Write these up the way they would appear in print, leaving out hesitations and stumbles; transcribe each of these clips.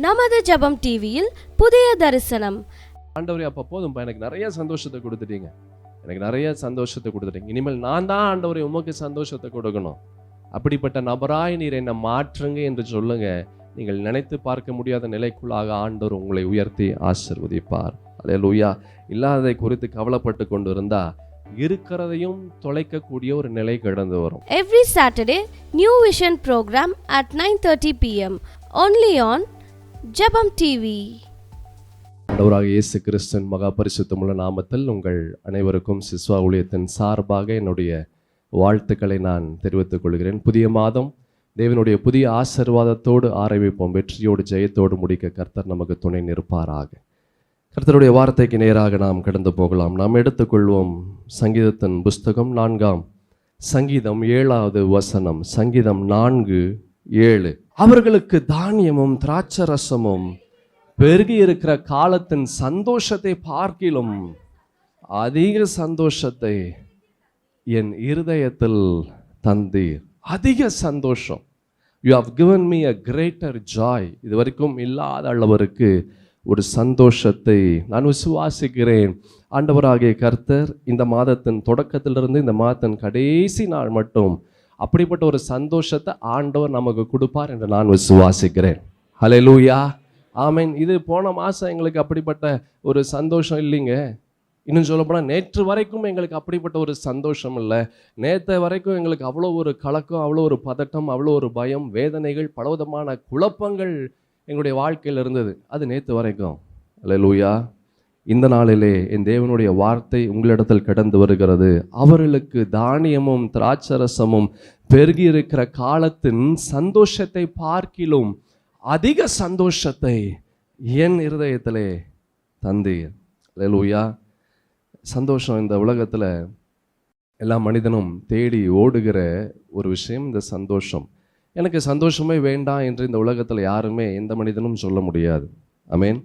நமது ஜெபம் டிவியில் புதிய தரிசனம். ஆண்டவரே, அப்போ போதும்பா, எனக்கு நிறைய சந்தோஷத்தை கொடுத்துட்டீங்க, எனக்கு நிறைய சந்தோஷத்தை கொடுத்துட்டீங்க, இனிமேல் நான் தான் ஆண்டவரே உமக்கு சந்தோஷத்தை கொடுக்கணும், அப்படிப்பட்ட நபராய் நீர் என்னை மாற்றுங்க என்று சொல்லுங்க. நீங்கள் நினைத்து பார்க்க முடியாத நிலைக்குள்ளாக ஆண்டவர் உங்களை உயர்த்தி ஆசீர்வதிப்பார். அல்லேலூயா. இல்லாததை குறித்து கவலைப்பட்டு கொண்டு இருந்தா இருக்கிறதையும் தொலைக்கக்கூடிய ஒரு நிலை கடந்து வரும். Every Saturday, New Vision program at 9:30 p.m. only on ஜெபம் டிவி. ஆண்டவராக இயேசு கிறிஸ்துவின் மகா பரிசுத்தமுள்ள நாமத்தில் உங்கள் அனைவருக்கும் சிஸ்வா ஊழியத்தின் சார்பாக என்னுடைய வாழ்த்துக்களை நான் தெரிவித்துக் கொள்கிறேன். புதிய மாதம் தேவனுடைய புதிய ஆசீர்வாதத்தோடு ஆரம்பிப்போம். வெற்றியோடு ஜெயத்தோடு முடிக்க கர்த்தர் நமக்கு துணை நிற்பாராக. கர்த்தருடைய வார்த்தைக்கு நேராக நாம் கடந்து போகலாம். நாம் எடுத்துக்கொள்வோம் சங்கீதத்தின் புஸ்தகம் 4ஆம் சங்கீதம் 7வது வசனம். சங்கீதம் 4:7. அவர்களுக்கு தானியமும் திராட்சரசமும் பெருகி இருக்கிற காலத்தின் சந்தோஷத்தை பார்க்கிலும் அதிக சந்தோஷத்தை என் இருதயத்தில் தந்தீர். அதிக சந்தோஷம். You have given me a greater joy. இது வரைக்கும் இல்லாத அளவிற்கு ஒரு சந்தோஷத்தை நான் விசுவாசிக்கிறேன். ஆண்டவராகிய கர்த்தர் இந்த மாதத்தின் தொடக்கத்திலிருந்து இந்த மாதத்தின் கடைசி நாள் மட்டும் அப்படிப்பட்ட ஒரு சந்தோஷத்தை ஆண்டவர் நமக்கு கொடுப்பார் என்று நான் விசுவாசிக்கிறேன். ஹல்லேலூயா, ஆமென். இது போன மாதம் எங்களுக்கு அப்படிப்பட்ட ஒரு சந்தோஷம் இல்லைங்க. இன்னும் சொல்ல போனால் நேற்று வரைக்கும் எங்களுக்கு அப்படிப்பட்ட ஒரு சந்தோஷம் இல்லை. நேற்று வரைக்கும் எங்களுக்கு அவ்வளோ ஒரு கலக்கம், அவ்வளோ ஒரு பதட்டம், அவ்வளோ ஒரு பயம், வேதனைகள், பலவிதமான குழப்பங்கள் எங்களுடைய வாழ்க்கையில் இருந்தது. அது நேற்று வரைக்கும். அல்லேலூயா. இந்த நாளிலே என் தேவனுடைய வார்த்தை உங்களிடத்தில் கடந்து வருகிறது. அவர்களுக்கு தானியமும் திராட்சரசமும் பெருகி இருக்கிற காலத்தின் சந்தோஷத்தை பார்க்கிலும் அதிக சந்தோஷத்தை என் இருதயத்திலே தந்தீர். அல்லேலூயா. சந்தோஷம் இந்த உலகத்தில் எல்லா மனிதனும் தேடி ஓடுகிற ஒரு விஷயம் இந்த சந்தோஷம். எனக்கு சந்தோஷமே வேண்டாம் என்று இந்த உலகத்தில் யாருமே எந்த மனிதனும் சொல்ல முடியாது. ஆமென்.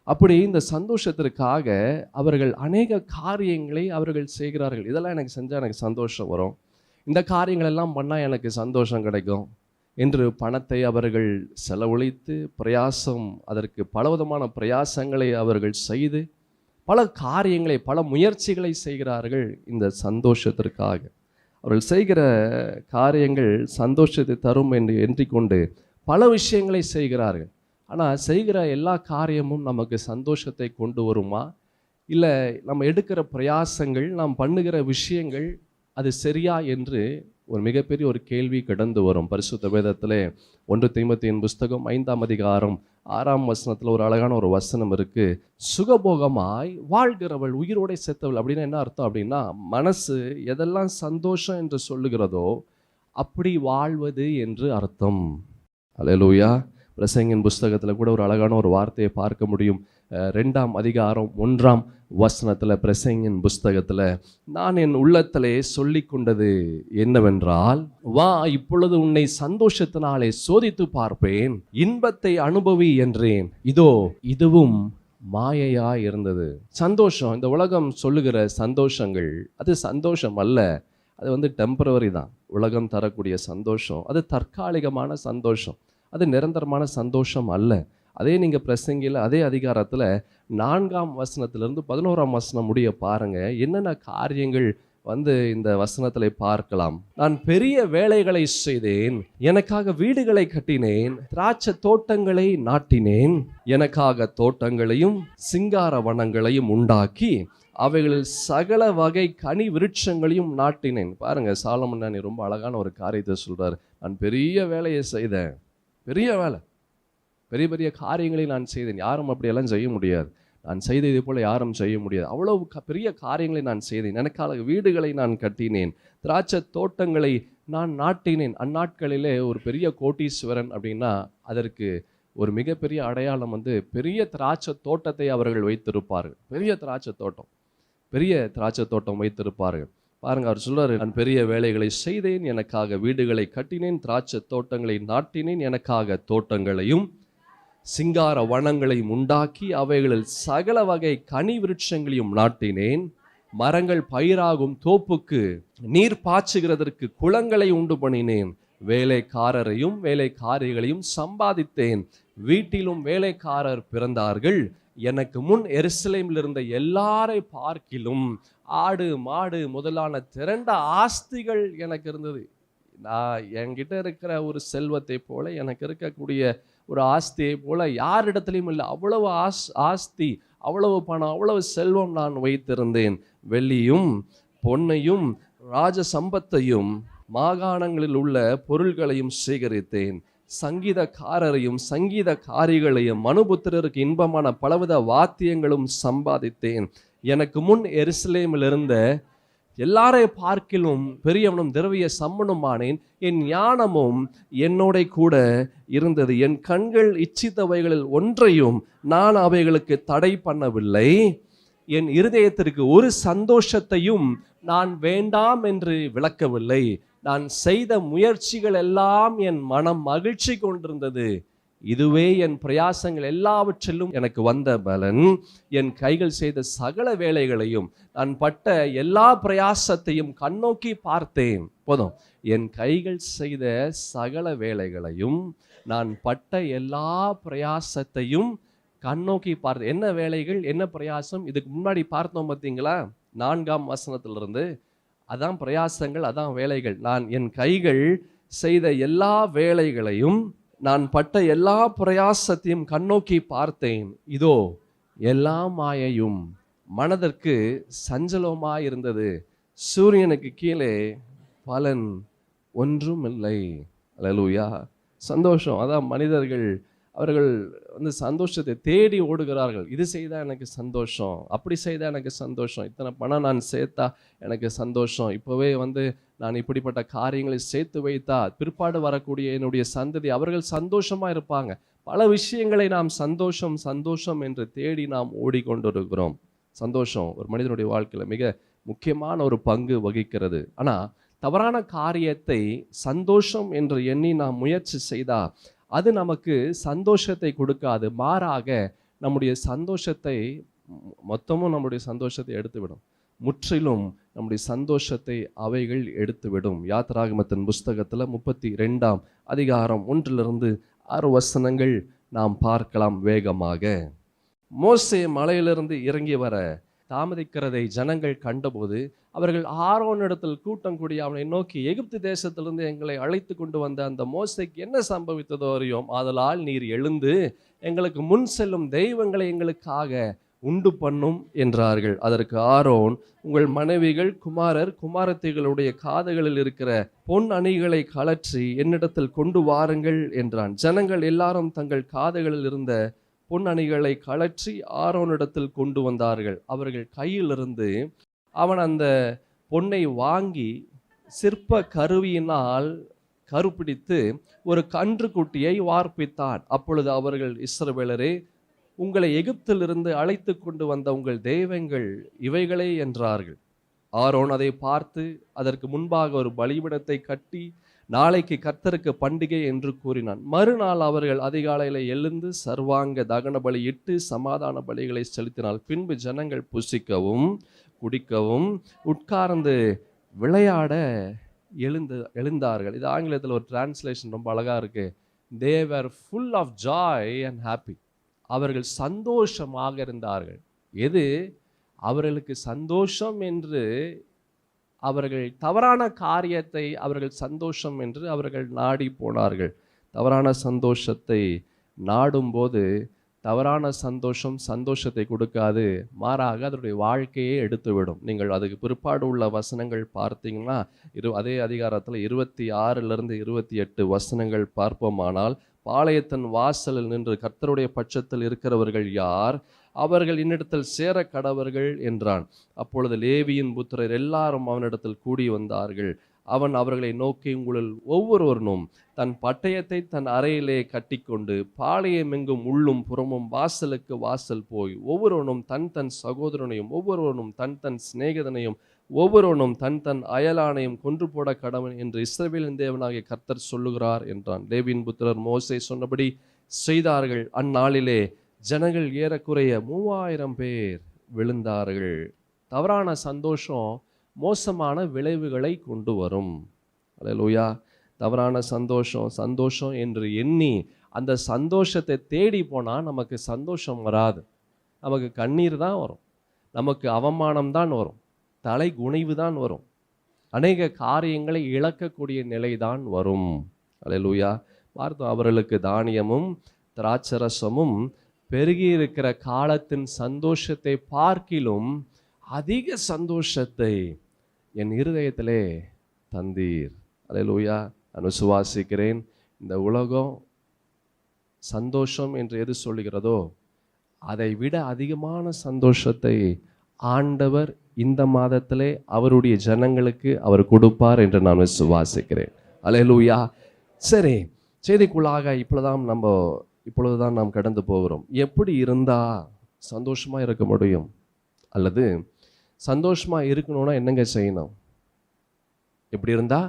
அப்படி இந்த சந்தோஷத்திற்காக அவர்கள் அநேக காரியங்களை அவர்கள் செய்கிறார்கள். இதெல்லாம் எனக்கு செஞ்சால் எனக்கு சந்தோஷம் வரும், இந்த காரியங்கள் எல்லாம் பண்ணால் எனக்கு சந்தோஷம் கிடைக்கும் என்று பணத்தை அவர்கள் செலவழித்து பிரயாசம், அதற்கு பலவிதமான பிரயாசங்களை அவர்கள் செய்து பல காரியங்களை, பல முயற்சிகளை செய்கிறார்கள் இந்த சந்தோஷத்திற்காக. அவர்கள் செய்கிற காரியங்கள் சந்தோஷத்தை தரும் என்று எண்ணிக்கொண்டு பல விஷயங்களை செய்கிறார்கள். ஆனால் செய்கிற எல்லா காரியமும் நமக்கு சந்தோஷத்தை கொண்டு வருமா? இல்லை நம்ம எடுக்கிற பிரயாசங்கள், நாம் பண்ணுகிற விஷயங்கள் அது சரியா என்று ஒரு மிகப்பெரிய ஒரு கேள்வி கடந்து வரும். பரிசுத்த வேதத்திலே 1 தீமோத்தேயுவின் புஸ்தகம் 5ஆம் அதிகாரம் 6ஆம் வசனத்தில் ஒரு அழகான ஒரு வசனம் இருக்கு. சுகபோகமாய் வாழ்கிறவள் உயிரோடை செத்தவள். அப்படின்னா என்ன அர்த்தம் அப்படின்னா, மனசு எதெல்லாம் சந்தோஷம் என்று சொல்லுகிறதோ அப்படி வாழ்வது என்று அர்த்தம். அல்லேலூயா. பிரசங்கின் புஸ்தகத்தில் கூட ஒரு அழகான ஒரு வார்த்தையை பார்க்க முடியும். 2ஆம் அதிகாரம் 1ஆம் வசனத்தில் பிரசங்கின் புஸ்தகத்தில், நான் என் உள்ளத்திலே சொல்லி கொண்டது என்னவென்றால், வா இப்பொழுது உன்னை சந்தோஷத்தினாலே சோதித்து பார்ப்பேன், இன்பத்தை அனுபவி என்றேன், இதோ இதுவும் மாயையா இருந்தது. சந்தோஷம், இந்த உலகம் சொல்லுகிற சந்தோஷங்கள் அது சந்தோஷம் அல்ல. அது டெம்பரவரி தான். உலகம் தரக்கூடிய சந்தோஷம் அது தற்காலிகமான சந்தோஷம், அது நிரந்தரமான சந்தோஷம் அல்ல. அதே நீங்கள் பிரசங்கியில் அதே அதிகாரத்தில் 4ஆம் வசனத்திலிருந்து 11ஆம் வசனம் முடிய பாருங்க, என்னென்ன காரியங்கள் இந்த வசனத்தில் பார்க்கலாம். நான் பெரிய வேலைகளை செய்தேன், எனக்காக வீடுகளை கட்டினேன், திராட்சை தோட்டங்களை நாட்டினேன், எனக்காக தோட்டங்களையும் சிங்கார வனங்களையும் உண்டாக்கி அவைகளில் சகல வகை கனி விருட்சங்களையும் நாட்டினேன். பாருங்க, சாலமன் ஞானி ரொம்ப அழகான ஒரு காரியத்தை சொல்றார். நான் பெரிய வேலையை செய்தேன், பெரிய வேலை, பெரிய பெரிய காரியங்களை நான் செய்தேன். யாரும் அப்படியெல்லாம் செய்ய முடியாது. நான் செய்ததை போல யாரும் செய்ய முடியாது. அவ்வளவு பெரிய காரியங்களை நான் செய்தேன். எனக்காக வீடுகளை நான் கட்டினேன், திராட்சை தோட்டங்களை நான் நாட்டினேன். அந்நாட்களிலே ஒரு பெரிய கோட்டீஸ்வரன் அப்படின்னா அதற்கு ஒரு மிகப்பெரிய அடையாளம் பெரிய திராட்சை தோட்டத்தை அவர்கள் வைத்திருப்பார்கள். பெரிய திராட்சை தோட்டம் வைத்திருப்பார்கள். பாருங்க, அவர் சொல்றாரு, நான் பெரிய வேலைகளை செய்தேன், எனக்காக வீடுகளை கட்டினேன், திராட்சை தோட்டங்களை நாட்டினேன், எனக்காக தோட்டங்களையும் சிங்கார வனங்களையும் உண்டாக்கி அவைகளில் சகல வகை கனி விருட்சங்களையும் நாட்டினேன், மரங்கள் பயிராகும் தோப்புக்கு நீர் பாய்ச்சுகிறதற்கு குளங்களை உண்டு பண்ணினேன், வேலைக்காரரையும் வேலைக்காரிகளையும் சம்பாதித்தேன், வீட்டிலும் வேலைக்காரர் பிறந்தார்கள். எனக்கு முன் எருசலேமில் இருந்த எல்லாரை பார்க்கிலும் ஆடு மாடு முதலான திரண்ட ஆஸ்திகள் எனக்கு இருந்தது. நான் என்கிட்ட இருக்கிற ஒரு செல்வத்தை போல, எனக்கு இருக்கக்கூடிய ஒரு ஆஸ்தியை போல யாரிடத்திலையும் இல்லை. அவ்வளவு ஆஸ்தி, அவ்வளவு பணம், அவ்வளவு செல்வம் நான் வைத்திருந்தேன். வெள்ளியும் பொன்னையும் ராஜ சம்பத்தையும் மாகாணங்களில் உள்ள பொருள்களையும் சேகரித்தேன். சங்கீதக்காரரையும் சங்கீதக்காரிகளையும் மனுபுத்திரருக்கு இன்பமான பலவித வாத்தியங்களும் சம்பாதித்தேன். எனக்கு முன் எருசலேமில் இருந்த எல்லாரை பார்க்கிலும் பெரியவனும் திரவிய சம்மனுமானேன். என் ஞானமும் என்னோட கூட இருந்தது. என் கண்கள் இச்சித்தவைகளில் ஒன்றையும் நான் அவைகளுக்கு தடை பண்ணவில்லை. என் இருதயத்திற்கு ஒரு சந்தோஷத்தையும் நான் வேண்டாம் என்று விளக்கவில்லை. நான் செய்த முயற்சிகள் எல்லாம் என் மனம் மகிழ்ச்சி கொண்டிருந்தது. இதுவே என் பிரயாசங்கள் எல்லாவற்றிலும் எனக்கு வந்த பலன். என் கைகள் செய்த சகல வேலைகளையும் நான் பட்ட எல்லா பிரயாசத்தையும் கண்ணோக்கி பார்த்தேன். போதும். என் கைகள் செய்த சகல வேலைகளையும் நான் பட்ட எல்லா பிரயாசத்தையும் கண்ணோக்கி பார்த்தேன். என்ன வேலைகள், என்ன பிரயாசம்? இதுக்கு முன்னாடி பார்த்தோம் பார்த்தீங்களா, 4ஆம் வசனத்திலிருந்து. அதான் பிரயாசங்கள், அதான் வேலைகள். நான் என் கைகள் செய்த எல்லா வேலைகளையும் நான் பட்ட எல்லா பிரயாசத்தையும் கண்ணோக்கி பார்த்தேன். இதோ எல்லா மாயையும் மனதிற்கு சஞ்சலமாய் இருந்தது. சூரியனுக்கு கீழே பலன் ஒன்றும் இல்லை. அல்லேலூயா. சந்தோஷம். அதான் மனிதர்கள் அவர்கள் சந்தோஷத்தை தேடி ஓடுகிறார்கள். இது செய்தால் எனக்கு சந்தோஷம், அப்படி செய்தால் எனக்கு சந்தோஷம், இத்தனை பணம் நான் சேர்த்தா எனக்கு சந்தோஷம், இப்போவே நான் இப்படிப்பட்ட காரியங்களை சேர்த்து வைத்தா பிற்பாடு வரக்கூடிய என்னுடைய சந்ததி அவர்கள் சந்தோஷமாக இருப்பாங்க. பல விஷயங்களை நாம் சந்தோஷம் சந்தோஷம் என்று தேடி நாம் ஓடிக்கொண்டிருக்கிறோம். சந்தோஷம் ஒரு மனிதனுடைய வாழ்க்கையில் மிக முக்கியமான ஒரு பங்கு வகிக்கிறது. ஆனால் தவறான காரியத்தை சந்தோஷம் என்று எண்ணி நாம் முயற்சி செய்தால் அது நமக்கு சந்தோஷத்தை கொடுக்காது. மாறாக நம்முடைய சந்தோஷத்தை மொத்தமும் நம்முடைய சந்தோஷத்தை எடுத்துவிடும். முற்றிலும் நம்முடைய சந்தோஷத்தை அவைகள் எடுத்துவிடும். யாத்திராகமத்தின் புஸ்தகத்தில் 32ஆம் அதிகாரம் 1-6 வசனங்கள் நாம் பார்க்கலாம் வேகமாக. மோசே மலையிலிருந்து இறங்கி வர தாமதிக்கிறதை ஜனங்கள் கண்டபோது அவர்கள் ஆரோனிடத்தில் கூட்டம் கூடி அவனை நோக்கி, எகிப்து தேசத்திலிருந்து எங்களை அழைத்து கொண்டு வந்த அந்த மோசேக்கு என்ன சம்பவித்ததோ அறியோம். ஆதலால் நீர் எழுந்து எங்களுக்கு முன் செல்லும் தெய்வங்களை எங்களுக்காக உண்டு பண்ணும் என்றார்கள். அதற்கு ஆரோன், உங்கள் மனைவிகள் குமாரர் குமாரத்திகளுடைய காதுகளில் இருக்கிற பொன் அணிகளை கழற்றி என்னிடத்தில் கொண்டு வாருங்கள் என்றான். ஜனங்கள் எல்லாரும் தங்கள் காதுகளில் இருந்த பொன் அணிகளை கழற்றி ஆரோனிடத்தில் கொண்டு வந்தார்கள். அவர்கள் கையிலிருந்து அவன் அந்த பொன்னை வாங்கி சிற்ப கருவியினால் கருப்பிடித்து ஒரு கன்று குட்டியை வார்ப்பித்தான். அப்பொழுது அவர்கள், இஸ்ரவேலரே, உங்களை எகிப்திலிருந்து அழைத்து கொண்டு வந்த உங்கள் தெய்வங்கள் இவைகளே என்றார்கள். ஆரோன் அதை பார்த்து அதற்கு முன்பாக ஒரு பலிபீடத்தை கட்டி நாளைக்கு கர்த்தருக்கு பண்டிகை என்று கூறினான். மறுநாள் அவர்கள் அதிகாலையில் எழுந்து சர்வாங்க தகன பலி இட்டு சமாதான பலிகளை செலுத்தினால். பின்பு ஜனங்கள் புசிக்கவும் குடிக்கவும் உட்கார்ந்து விளையாட எழுந்தார்கள். இது ஆங்கிலத்தில் ஒரு டிரான்ஸ்லேஷன் ரொம்ப அழகாக இருக்கு. They were full of joy and happy. அவர்கள் சந்தோஷமாக இருந்தார்கள். எது அவர்களுக்கு சந்தோஷம் என்று அவர்கள் தவறான காரியத்தை அவர்கள் சந்தோஷம் என்று அவர்கள் நாடி போனார்கள். தவறான சந்தோஷத்தை நாடும்போது தவறான சந்தோஷம் சந்தோஷத்தை கொடுக்காது, மாறாக அதனுடைய வாழ்க்கையை எடுத்துவிடும். நீங்கள் அதுக்கு பிற்பாடு உள்ள வசனங்கள் பார்த்தீங்கன்னா அதே அதிகாரத்தில் 26 28 வசனங்கள் பார்ப்போமானால், பாளையத்தின் வாசலில் நின்று கர்த்தருடைய பட்சத்தில் இருக்கிறவர்கள் யார், அவர்கள் இன்னிடத்தில் சேர கடவர்கள் என்றான். அப்பொழுது லேவியின் புத்திரர் எல்லாரும் அவனிடத்தில் கூடி வந்தார்கள். அவன் அவர்களை நோக்கி, உங்களில் ஒவ்வொருவனும் தன் பட்டயத்தை தன் அறையிலே கட்டிக்கொண்டு பாளையம் எங்கும் உள்ளும் புறமும் வாசலுக்கு வாசல் போய் ஒவ்வொருவனும் தன் தன் சகோதரனையும் ஒவ்வொருவனும் தன் தன் சிநேகிதனையும் ஒவ்வொருவனும் தன் தன் அயலானையும் கொன்று போட கடவன் என்று இஸ்ரவேலின் தேவனாகிய கர்த்தர் சொல்லுகிறார் என்றான். லேவியின் புத்திரர் மோசே சொன்னபடி செய்தார்கள். அந்நாளிலே ஜனங்கள் ஏறக்குறைய 3000 பேர் விழுந்தார்கள். தவறான சந்தோஷம் மோசமான விளைவுகளை கொண்டு வரும். அல்லேலூயா. தவறான சந்தோஷம் என்று எண்ணி அந்த சந்தோஷத்தை தேடி போனால் நமக்கு சந்தோஷம் வராது. நமக்கு கண்ணீர் தான் வரும், நமக்கு அவமானம் தான் வரும், தலை குனிவு தான் வரும், அநேக காரியங்களை இழக்கக்கூடிய நிலை தான் வரும். அல்லேலூயா. பார்த்தோம், அவர்களுக்கு தானியமும் திராட்சரசமும் பெருகி இருக்கிற காலத்தின் சந்தோஷத்தை பார்க்கிலும் அதிக சந்தோஷத்தை என் இருதயத்திலே தந்தீர். அல்லேலூயா. நான் விசுவாசிக்கிறேன், இந்த உலகம் சந்தோஷம் என்று எது சொல்லுகிறதோ அதை விட அதிகமான சந்தோஷத்தை ஆண்டவர் இந்த மாதத்திலே அவருடைய ஜனங்களுக்கு அவர் கொடுப்பார் என்று நான் விசுவாசிக்கிறேன். அல்லேலூயா. சரி, செய்திக்குள்ளாக இப்பொழுதுதான் நாம் கடந்து போகிறோம். எப்படி இருந்தா சந்தோஷமா இருக்க முடியும்? அல்லது சந்தோஷமா இருக்கணும்னா என்னங்க செய்யணும்? எப்படி இருந்தா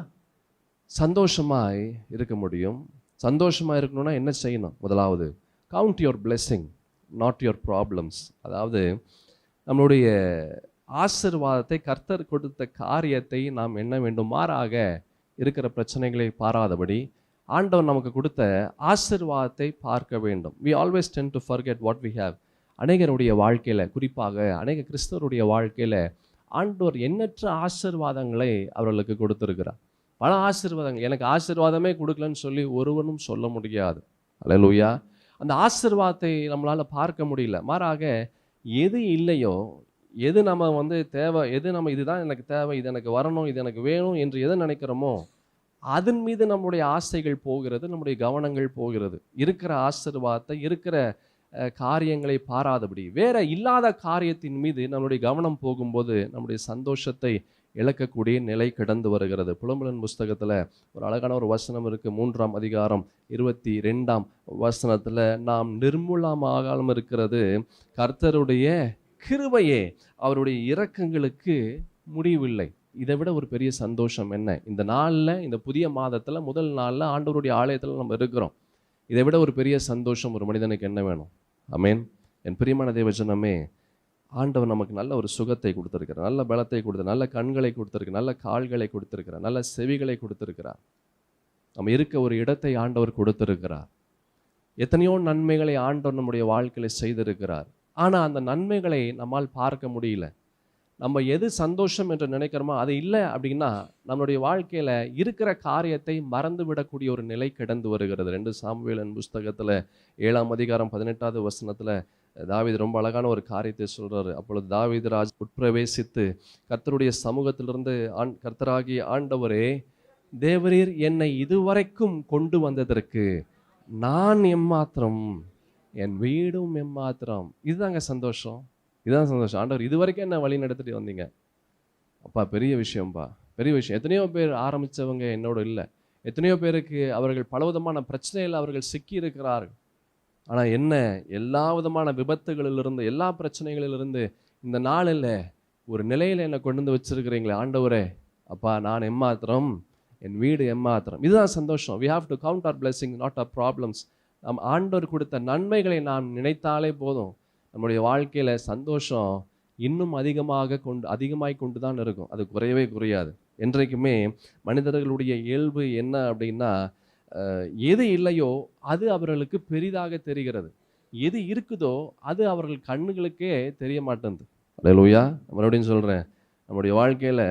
சந்தோஷமாய் இருக்க முடியும்? சந்தோஷமா இருக்கணும்னா என்ன செய்யணும்? முதலாவது, count your blessing, not your problems. அதாவது நம்மளுடைய ஆசீர்வாதத்தை, கர்த்தர் கொடுத்த காரியத்தை நாம் எண்ண வேண்டும். மாறாக இருக்கிற பிரச்சனைகளை பாராதபடி ஆண்டவர் நமக்கு கொடுத்த ஆசீர்வாதத்தை பார்க்க வேண்டும். we always tend to forget what we have. அநேகருடைய வாழ்க்கையில், குறிப்பாக அநேக கிறிஸ்தவருடைய வாழ்க்கையில் ஆண்டவர் எண்ணற்ற ஆசீர்வாதங்களை அவர்களுக்கு கொடுத்திருக்கிறார். பல ஆசீர்வாதங்கள். எனக்கு ஆசீர்வாதமே கொடுக்கலன்னு சொல்லி ஒருவனும் சொல்ல முடியாது. அல்லேலூயா. அந்த ஆசீர்வாதத்தை நம்மளால் பார்க்க முடியல. மாறாக எது இல்லையோ, எது நம்ம தேவை, எது நம்ம இதுதான் எனக்கு தேவை, இது எனக்கு வரணும், இது எனக்கு வேணும் என்று எதை நினைக்கிறோமோ அதன் மீது நம்முடைய ஆசைகள் போகிறது, நம்முடைய கவனங்கள் போகிறது. இருக்கிற ஆசீர்வாதத்தை, இருக்கிற காரியங்களை பாராதபடி வேற இல்லாத காரியத்தின் மீது நம்முடைய கவனம் போகும்போது நம்முடைய சந்தோஷத்தை இழக்கக்கூடிய நிலை கடந்து வருகிறது. புலம்பலின் புஸ்தகத்தில் ஒரு அழகான ஒரு வசனம் இருக்குது. 3ஆம் அதிகாரம் 22ஆம் வசனத்தில், நாம் நிர்மூலமாகாமல் இருக்கிறது கர்த்தருடைய கிருபையே, அவருடைய இரக்கங்களுக்கு முடிவில்லை. இதை விட ஒரு பெரிய சந்தோஷம் என்ன? இந்த நாளில், இந்த புதிய மாதத்தில் முதல் நாளில் ஆண்டவருடைய ஆலயத்தில் நம்ம இருக்கிறோம். இதை விட ஒரு பெரிய சந்தோஷம் ஒரு மனிதனுக்கு என்ன வேணும்? ஆமென். என் பிரியமான தேவஜனமே, ஆண்டவர் நமக்கு நல்ல ஒரு சுகத்தை கொடுத்திருக்கிறார், நல்ல பலத்தை கொடுத்து, நல்ல கண்களை கொடுத்திருக்கிறார், நல்ல கால்களை கொடுத்திருக்கிறார், நல்ல செவிகளை கொடுத்திருக்கிறார். நம்ம இருக்க ஒரு இடத்தை ஆண்டவர் கொடுத்திருக்கிறார். எத்தனையோ நன்மைகளை ஆண்டவர் நம்முடைய வாழ்க்கையில் செய்திருக்கிறார். ஆனால் அந்த நன்மைகளை நம்மால் பார்க்க முடியல. நம்ம எது சந்தோஷம் என்று நினைக்கிறோமோ அது இல்லை அப்படின்னா நம்மளுடைய வாழ்க்கையில் இருக்கிற காரியத்தை மறந்து விடக்கூடிய ஒரு நிலை கடந்து வருகிறது. 2 சாமுவேலின் புஸ்தகத்தில் 7ஆம் அதிகாரம் 18வது வசனத்தில் தாவீது ரொம்ப அழகான ஒரு காரியத்தை சொல்றாரு. அப்பொழுது தாவீது ராஜ் உட்பிரவேசித்து கர்த்தருடைய சமூகத்திலிருந்து, கர்த்தராகிய ஆண்டவரே, தேவரீர் என்னை இதுவரைக்கும் கொண்டு வந்ததற்கு நான் எம்மாத்திரம், என் வீடும் எம்மாத்திரம். இதுதாங்க சந்தோஷம். இதுதான் சந்தோஷம். ஆண்டவர் இதுவரைக்கும் என்ன வழி நடத்திட்டு வந்தீங்க அப்பா, பெரிய விஷயம்ப்பா, பெரிய விஷயம். எத்தனையோ பேர் ஆரம்பித்தவங்க என்னோட இல்லை. எத்தனையோ பேருக்கு அவர்கள் பலவிதமான பிரச்சனையில் அவர்கள் சிக்கி இருக்கிறார்கள். ஆனால் என்ன, எல்லா விதமான விபத்துகளிலிருந்து, எல்லா பிரச்சனைகளிலிருந்து இந்த நாளில் ஒரு நிலையில் என்னை கொண்டு வந்து வச்சிருக்கிறீங்களே ஆண்டவரே, அப்பா நான் எம்மாத்திரம், என் வீடு எம்மாத்திரம். இதுதான் சந்தோஷம். we have to count our blessings, not our problems. நம் ஆண்டவர் கொடுத்த நன்மைகளை நாம் நினைத்தாலே போதும். நம்முடைய வாழ்க்கையில் சந்தோஷம் இன்னும் அதிகமாய் கொண்டு தான் இருக்கும். அது குறையவே குறையாது. என்றைக்குமே மனிதர்களுடைய இயல்பு என்ன அப்படின்னா, எது இல்லையோ அது அவர்களுக்கு பெரிதாக தெரிகிறது, எது இருக்குதோ அது அவர்கள் கண்ணுகளுக்கே தெரிய மாட்டேங்குது. அல்லேலூயா. மறுபடியும் சொல்கிறேன், நம்முடைய வாழ்க்கையில்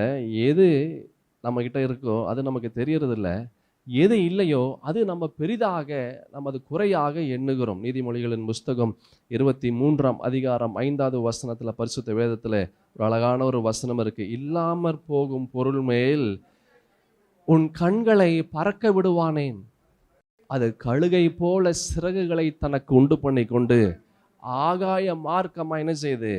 எது நம்மக்கிட்ட இருக்கோ அது நமக்கு தெரியறதில்ல, எது இல்லையோ அது நம்ம பெரிதாக, நம்ம அது குறையாக எண்ணுகிறோம். நீதிமொழிகளின் புஸ்தகம் 23ஆம் அதிகாரம் 5வது வசனத்தில், பரிசுத்த வேதத்தில் ஒரு அழகான ஒரு வசனம் இருக்கு. இல்லாமற் போகும் பொருள் மேல் உன் கண்களை பறக்க விடுவானேன், அது கழுகை போல சிறகுகளை தனக்கு உண்டு பண்ணி கொண்டு ஆகாய மார்க்கமாக என்ன செய்யுது,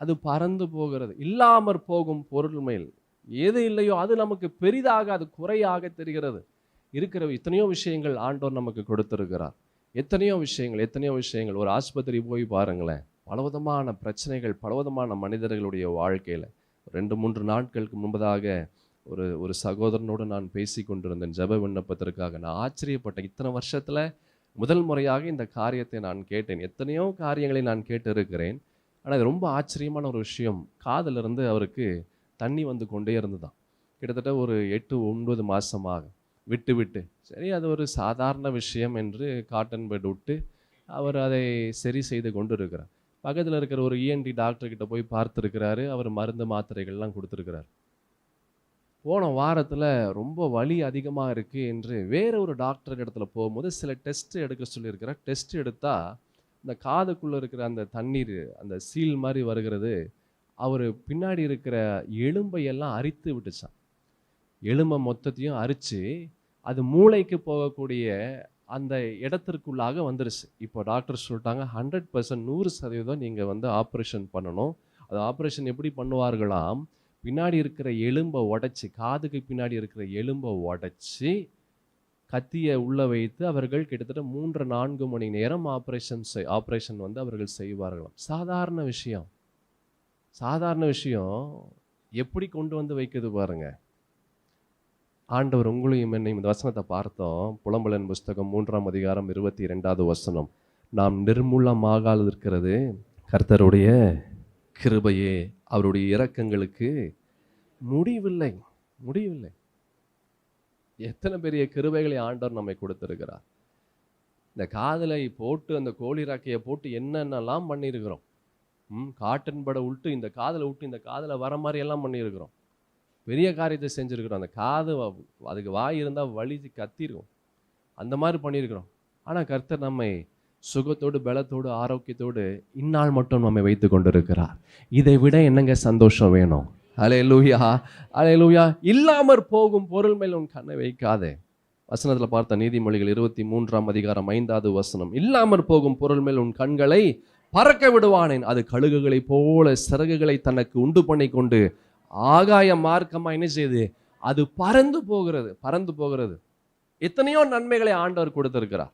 அது பறந்து போகிறது. இல்லாமற் போகும் பொருள் மேல் எது இல்லையோ அது நமக்கு பெரிதாக, அது குறையாக தெரிகிறது. இருக்கிற எத்தனையோ விஷயங்கள் ஆண்டவர் நமக்கு கொடுத்திருக்கிறார். எத்தனையோ விஷயங்கள். ஒரு ஆஸ்பத்திரி போய் பாருங்களேன், பலவிதமான பிரச்சனைகள், பலவிதமான மனிதர்களுடைய வாழ்க்கையில். 2-3 நாட்களுக்கு முன்பதாக ஒரு சகோதரனோடு நான் பேசி கொண்டிருந்தேன் ஜெப விண்ணப்பத்திற்காக. நான் ஆச்சரியப்பட்டேன். இத்தனை வருஷத்தில் முதல் முறையாக இந்த காரியத்தை நான் கேட்டேன். எத்தனையோ காரியங்களை நான் கேட்டு இருக்கிறேன். ஆனால் இது ரொம்ப ஆச்சரியமான ஒரு விஷயம். காதிலிருந்து அவருக்கு தண்ணி வந்து கொண்டே இருந்துதான். கிட்டத்தட்ட ஒரு 8-9 மாதமாக விட்டு விட்டு சரி அது ஒரு சாதாரண விஷயம் என்று காட்டன் பெட் விட்டு அவர் அதை சரி செய்து கொண்டு இருக்கிறார். பக்கத்தில் இருக்கிற ஒரு இஎன்டி டாக்டர்கிட்ட போய் பார்த்துருக்கிறாரு. அவர் மருந்து மாத்திரைகள்லாம் கொடுத்துருக்கிறார். போன வாரத்தில் ரொம்ப வலி அதிகமாக இருக்குது என்று வேற ஒரு டாக்டர் இடத்துல போகும்போது சில டெஸ்ட் எடுக்க சொல்லியிருக்கிறார். டெஸ்ட் எடுத்தால் இந்த காதுக்குள்ளே இருக்கிற அந்த தண்ணீர் அந்த சீல் மாதிரி வருகிறது அவர் பின்னாடி இருக்கிற எலும்பையெல்லாம் அரித்து விட்டுச்சான். எலும்பை மொத்தத்தையும் அரித்து அது மூளைக்கு போகக்கூடிய அந்த இடத்திற்குள்ளாக வந்துருச்சு. இப்போ டாக்டர் சொல்லிட்டாங்க 100% 100% நீங்கள் ஆப்ரேஷன் பண்ணணும். அது ஆப்ரேஷன் எப்படி பண்ணுவார்களாம், பின்னாடி இருக்கிற எலும்பை உடைச்சி, காதுக்கு பின்னாடி இருக்கிற எலும்பை உடைச்சி கத்தியை உள்ள வைத்து அவர்கள் கிட்டத்தட்ட 3-4 மணி நேரம் ஆப்ரேஷன் அவர்கள் செய்வார்களாம். சாதாரண விஷயம் எப்படி கொண்டு வந்து வைக்குது பாருங்க. ஆண்டவர் உங்களையும் என்னையும் இந்த வசனத்தை பார்த்தோம். புலம்பலன் புஸ்தகம் 3ஆம் அதிகாரம் 22வது வசனம். நாம் நிர்மூலமாக இருக்கிறது கர்த்தருடைய கிருபையே, அவருடைய இரக்கங்களுக்கு முடிவில்லை. எத்தனை பெரிய கிருபைகளை ஆண்டவர் நம்மை கொடுத்திருக்கிறார். இந்த காதலை போட்டு அந்த கோழி ராக்கையை போட்டு என்னென்னலாம் பண்ணியிருக்கிறோம். காட்டன் படை விட்டு இந்த காதலை விட்டு இந்த காதலை வர மாதிரி எல்லாம் பண்ணியிருக்கிறோம். பெரிய காரியத்தை செஞ்சுருக்கிறோம். அந்த காது அதுக்கு வாய் இருந்தால் வலி கத்திருக்கும், அந்த மாதிரி பண்ணியிருக்கிறோம். ஆனால் கர்த்தர் நம்மை சுகத்தோடு பலத்தோடு ஆரோக்கியத்தோடு இந்நாள் மட்டும் நம்மை வைத்து கொண்டு இருக்கிறார். இதை விட என்னங்க சந்தோஷம் வேணும்? அல்லேலூயா. இல்லாமற் போகும் பொருள் மேல் உன் கண்ணை வைக்காதே. வசனத்தில் பார்த்த நீதிமொழிகள் 23ஆம் அதிகாரம் 5வது வசனம். இல்லாமற் போகும் பொருள் மேல் உன் கண்களை பறக்க விடுவானேன், அது கழுகுகளை போல சிறகுகளை தனக்கு உண்டு பண்ணி கொண்டு ஆகாய மார்க்கமா என்ன செய்யுது, அது பறந்து போகிறது. எத்தனையோ நன்மைகளை ஆண்டவர் கொடுத்திருக்கிறார்,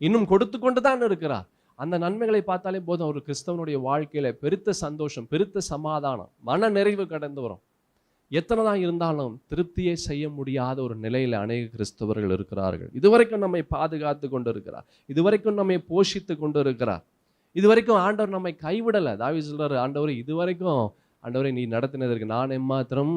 இன்னும் கொடுத்து கொண்டு தான் இருக்கிறார். அந்த நன்மைகளை பார்த்தாலே போதும் ஒரு கிறிஸ்தவனுடைய வாழ்க்கையில பெருத்த சந்தோஷம், பெருத்த சமாதானம், மன நிறைவு கடந்து வரும். எத்தனை தான் இருந்தாலும் திருப்தியை செய்ய முடியாத ஒரு நிலையில அநேக கிறிஸ்தவர்கள் இருக்கிறார்கள். இதுவரைக்கும் நம்மை பாதுகாத்து கொண்டு இருக்கிறார், இதுவரைக்கும் நம்மை போஷித்து கொண்டு இருக்கிறார், இதுவரைக்கும் ஆண்டவர் நம்மை கைவிடலை. தாவீது சொல்றாரு, ஆண்டவரை நீ நடத்தினதற்கு நான் எம்மாத்திரம்,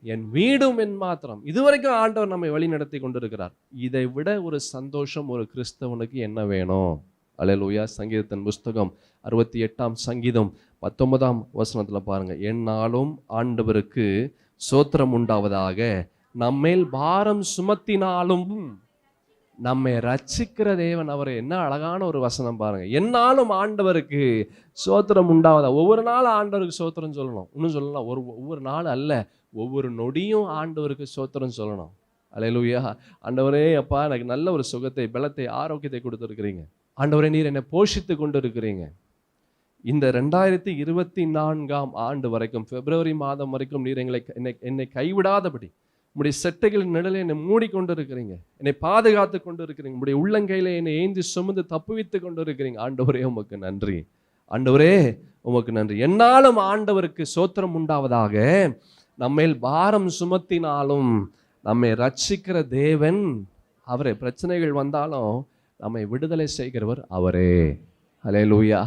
என் வீடும் என்மாத்திரம். இதுவரைக்கும் ஆண்டவர் நம்மை வழி நடத்தி கொண்டிருக்கிறார். இதை விட ஒரு சந்தோஷம் ஒரு கிறிஸ்தவனுக்கு என்ன வேணும்? அல்லேலூயா. சங்கீதத்தின் புஸ்தகம் 68ஆம் சங்கீதம் 19ஆம் வசனத்துல பாருங்க. என்னாலும் ஆண்டவருக்கு சோத்திரம் உண்டாவதாக, நம்மேல் பாரம் சுமத்தினாலும் நம்மை ரட்சிக்கிற தேவன் அவரை. என்ன அழகான ஒரு வசனம் பாருங்க. என்னாலும் ஆண்டவருக்கு சோத்திரம் உண்டாவதா. ஒவ்வொரு நாளும் ஆண்டவருக்கு சோத்திரம் சொல்லணும். இன்னும் சொல்லலாம், ஒவ்வொரு நாள் அல்ல, ஒவ்வொரு நொடியும் ஆண்டவருக்கு சோத்திரம் சொல்லணும். அல்லேலூயா. ஆண்டவரே, அப்பா எனக்கு நல்ல ஒரு சுகத்தை, பலத்தை, ஆரோக்கியத்தை கொடுத்துருக்கிறீங்க. ஆண்டவரே, நீர் என்னை போஷித்து கொண்டு இருக்கிறீங்க. இந்த 2024ஆம் ஆண்டு வரைக்கும், பிப்ரவரி மாதம் வரைக்கும் நீர் என்னை கைவிடாதபடி உம்முடைய செட்டைகளின் நிழலை என்னை மூடிக்கொண்டு இருக்கிறீங்க, என்னை பாதுகாத்து கொண்டு இருக்கிறீங்க, உம்முடைய உள்ளங்கையில என்னை ஏந்தி சுமந்து தப்புவித்து கொண்டு இருக்கிறீங்க. ஆண்டவரே உமக்கு நன்றி, ஆண்டவரே உமக்கு நன்றி. என்னாலும் ஆண்டவருக்கு சோத்திரம் உண்டாவதாக, நம்மேல் பாரம் சுமத்தினாலும் நம்மை ரட்சிக்கிற தேவன் அவரே. பிரச்சனைகள் வந்தாலும் நம்மை விடுதலை செய்கிறவர் அவரே. அல்லேலூயா.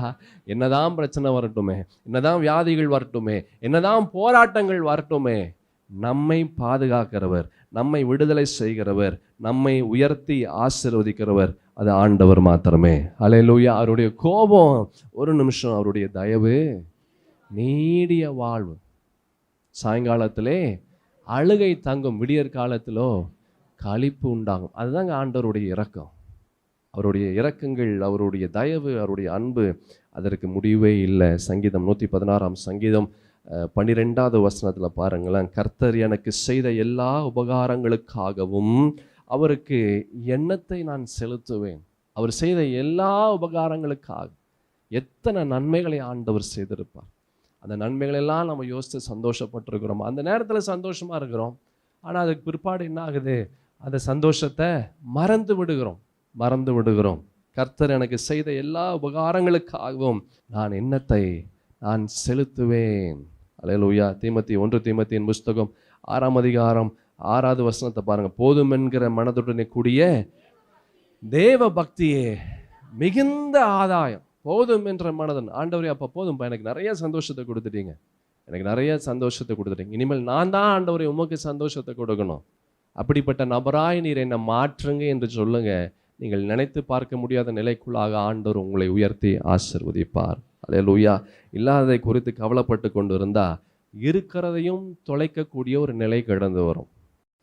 என்னதான் பிரச்சனை வரட்டுமே, என்னதான் வியாதிகள் வரட்டுமே, என்னதான் போராட்டங்கள் வரட்டுமே, நம்மை பாதுகாக்கிறவர், நம்மை விடுதலை செய்கிறவர், நம்மை உயர்த்தி ஆசீர்வதிக்கிறவர் அது ஆண்டவர் மாத்திரமே. அல்லேலூயா. அவருடைய கோபம் ஒரு நிமிஷம், அவருடைய தயவு நீடிய வாழ்வு. சாயங்காலத்திலே அழுகை தங்கும், விடியற் காலத்திலோ களிப்பு உண்டாகும். அதுதாங்க ஆண்டவருடைய இரக்கம். அவருடைய இரக்கங்கள், அவருடைய தயவு, அவருடைய அன்பு, அதற்கு முடிவே இல்லை. சங்கீதம் 116ஆம் சங்கீதம் 12வது வசனத்துல பாருங்களேன். கர்த்தர் எனக்கு செய்த எல்லா உபகாரங்களுக்காகவும் அவருக்கு எண்ணத்தை நான் செலுத்துவேன். அவர் செய்த எல்லா உபகாரங்களுக்காக எத்தனை நன்மைகளை ஆண்டவர் செய்திருப்பார். அந்த நன்மைகளெல்லாம் நம்ம யோசித்து சந்தோஷப்பட்டிருக்கிறோம். அந்த நேரத்தில் சந்தோஷமா இருக்கிறோம். ஆனால் அதுக்கு பிற்பாடு என்ன ஆகுது? அந்த சந்தோஷத்தை மறந்து விடுகிறோம். கர்த்தர் எனக்கு செய்த எல்லா உபகாரங்களுக்காகவும் நான் எண்ணத்தை நான் செலுத்துவேன். அல்லேலூயா. 1 தீமோத்தேயின் புஸ்தகம் 6ஆம் அதிகாரம் 6வது வசனத்தை பாருங்க. போதும் என்கிற மனதுடனே கூடிய தேவ பக்தியே மிகுந்த ஆதாயம். போதும் என்ற மனதன். ஆண்டவரே, அப்போ போதும்பா, எனக்கு நிறைய சந்தோஷத்தை கொடுத்துட்டீங்க, இனிமேல் நான் தான் ஆண்டவரே உமக்கு சந்தோஷத்தை கொடுக்கணும். அப்படிப்பட்ட நபராய் நீர் என்னை மாற்றுங்க என்று சொல்லுங்க. நீங்கள் நினைத்து பார்க்க முடியாத நிலைக்குள்ளாக ஆண்டவர் உங்களை உயர்த்தி ஆசீர்வதிப்பார். அல்லேலூயா. இல்லாததை குறித்து கவலைப்பட்டு கொண்டு இருந்தா இருக்கிறதையும் தொலைக்கக்கூடிய ஒரு நிலை கடந்து வரும்.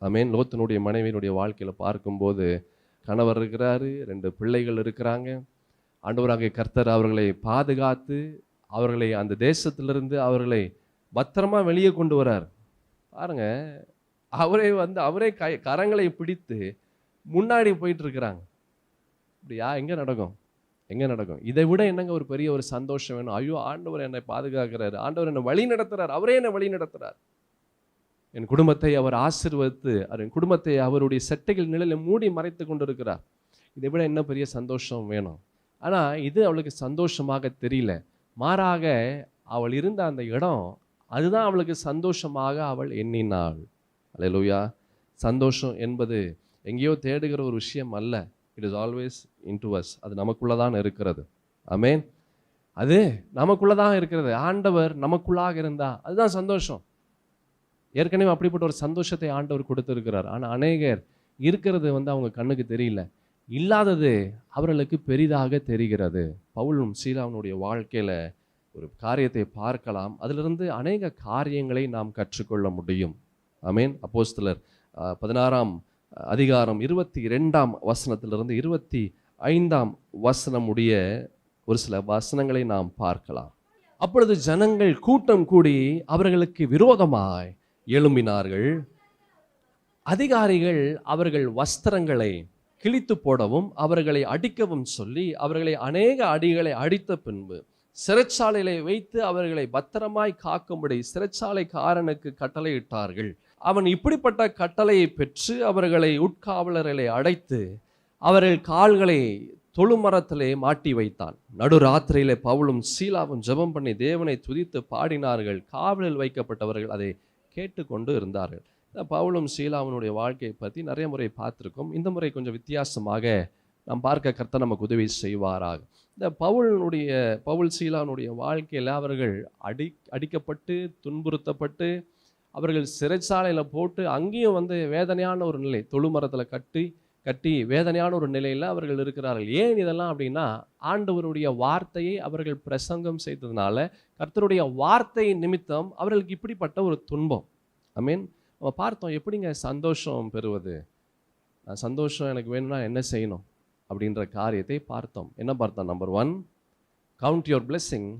ஆமென். லோத்தினுடைய மனைவியினுடைய வாழ்க்கையில பார்க்கும்போது கணவர் இருக்கிறாரு, 2 பிள்ளைகள் இருக்கிறாங்க. ஆண்டவராகிய கர்த்தர் அவர்களை பாதுகாத்து அவர்களை அந்த தேசத்திலிருந்து அவர்களை பத்திரமா வெளியே கொண்டு வரார். பாருங்க, அவரே கரங்களை பிடித்து முன்னாடி போயிட்டு இருக்கிறாங்க. இப்படியா எங்க நடக்கும்? இதை விட என்னங்க ஒரு பெரிய ஒரு சந்தோஷம் வேணும்? ஐயோ, ஆண்டவர் என்னை பாதுகாக்கிறார், ஆண்டவர் என்னை வழி நடத்துறார், அவரே என்னை வழி நடத்துறார். என் குடும்பத்தை அவர் ஆசீர்வதித்து என் குடும்பத்தை அவருடைய செட்டைகள் நிழலில் மூடி மறைத்து கொண்டிருக்கிறார். இதை விட என்ன பெரிய சந்தோஷம் வேணும்? ஆனா இது அவளுக்கு சந்தோஷமாக தெரியல. மாறாக அவள் இருந்த அந்த இடம் அதுதான் அவளுக்கு சந்தோஷமாக அவள் எண்ணினாள். அல்லேலூயா. சந்தோஷம் என்பது எங்கேயோ தேடுகிற ஒரு விஷயம் அல்ல. It is always into us. அது நமக்குள்ளதான் இருக்கிறது. ஆமென். அது நமக்குள்ளதான் இருக்கிறது. ஆண்டவர் நமக்குள்ளாக இருந்தா அதுதான் சந்தோஷம். ஏற்கனவே அப்படிப்பட்ட ஒரு சந்தோஷத்தை ஆண்டவர் கொடுத்திருக்கிறார். ஆனா அநேகர் இருக்கிறது அவங்க கண்ணுக்கு தெரியல, இல்லாதது அவர்களுக்கு பெரிதாக தெரிகிறது. பவுலும் சீலாவுடைய வாழ்க்கையில ஒரு காரியத்தை பார்க்கலாம். அதிலிருந்து அநேக காரியங்களை நாம் கற்றுக்கொள்ள முடியும். ஆமென். அப்போஸ்தலர் 16ஆம் அதிகாரம் 22ஆம் வசனத்திலிருந்து 25ஆம் வசனம் உடைய ஒரு சில வசனங்களை நாம் பார்க்கலாம். அப்பொழுது ஜனங்கள் கூட்டம் கூடி அவர்களுக்கு விரோதமாய் எழும்பினார்கள். அதிகாரிகள் அவர்கள் வஸ்திரங்களை கிழித்து போடவும் அவர்களை அடிக்கவும் சொல்லி அவர்களை அநேக அடிகளை அடித்த பின்பு சிறைச்சாலையிலே வைத்து அவர்களை பத்திரமாய் காக்கும்படி சிறைச்சாலைக்காரனுக்கு கட்டளையிட்டார்கள். அவன் இப்படிப்பட்ட கட்டளையை பெற்று அவர்களை உட்காவலர்களை அடைத்து அவர்கள் கால்களை தொழுமரத்திலே மாட்டி வைத்தான். நடுராத்திரியிலே பவுலும் சீலாவும் ஜெபம் பண்ணி தேவனை துதித்து பாடினார்கள். காவலில் வைக்கப்பட்டவர்கள் அதை கேட்டுக்கொண்டு இருந்தார்கள். பவுலும் சீலாவினுடைய வாழ்க்கையை பற்றி நிறைய முறை பார்த்துருக்கோம். இந்த முறை கொஞ்சம் வித்தியாசமாக நாம் பார்க்க கர்த்தர் நமக்கு உதவி செய்வாராக. இந்த பவுல் சீலாவினுடைய வாழ்க்கையில் அவர்கள் அடிக்கப்பட்டு துன்புறுத்தப்பட்டு அவர்கள் சிறைச்சாலையில் போட்டு அங்கேயும் வேதனையான ஒரு நிலை, தொழுமரத்தில் கட்டி வேதனையான ஒரு நிலையில் அவர்கள் இருக்கிறார்கள். ஏன் இதெல்லாம் அப்படின்னா, ஆண்டவருடைய வார்த்தையை அவர்கள் பிரசங்கம் செய்ததுனால கர்த்தருடைய வார்த்தை நிமித்தம் அவர்களுக்கு இப்படிப்பட்ட ஒரு துன்பம். ஐ மீன், நம்ம பார்த்தோம் எப்படிங்க சந்தோஷம் பெறுவது, சந்தோஷம் எனக்கு வேணும்னா என்ன செய்யணும் அப்படின்ற காரியத்தை பார்த்தோம். என்ன பார்த்தோம்? Number 1, count your blessing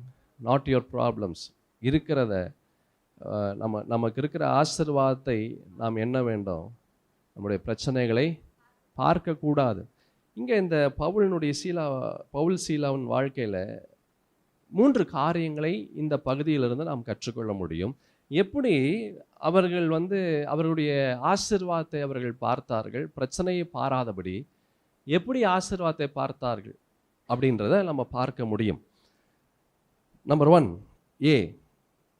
not your problems. இருக்கிறத நமக்கு இருக்கிற ஆசீர்வாதத்தை நாம் என்ன வேண்டும், நம்முடைய பிரச்சனைகளை பார்க்கக்கூடாது. இங்கே இந்த பவுல் சீலாவின் வாழ்க்கையில் 3 காரியங்களை இந்த பகுதியிலிருந்து நாம் கற்றுக்கொள்ள முடியும். எப்படி அவர்கள் அவர்களுடைய ஆசீர்வாதத்தை அவர்கள் பார்த்தார்கள், பிரச்சனையை பாராதபடி எப்படி ஆசீர்வாதத்தை பார்த்தார்கள் அப்படின்றத நம்ம பார்க்க முடியும். நம்பர் 1 ஏ,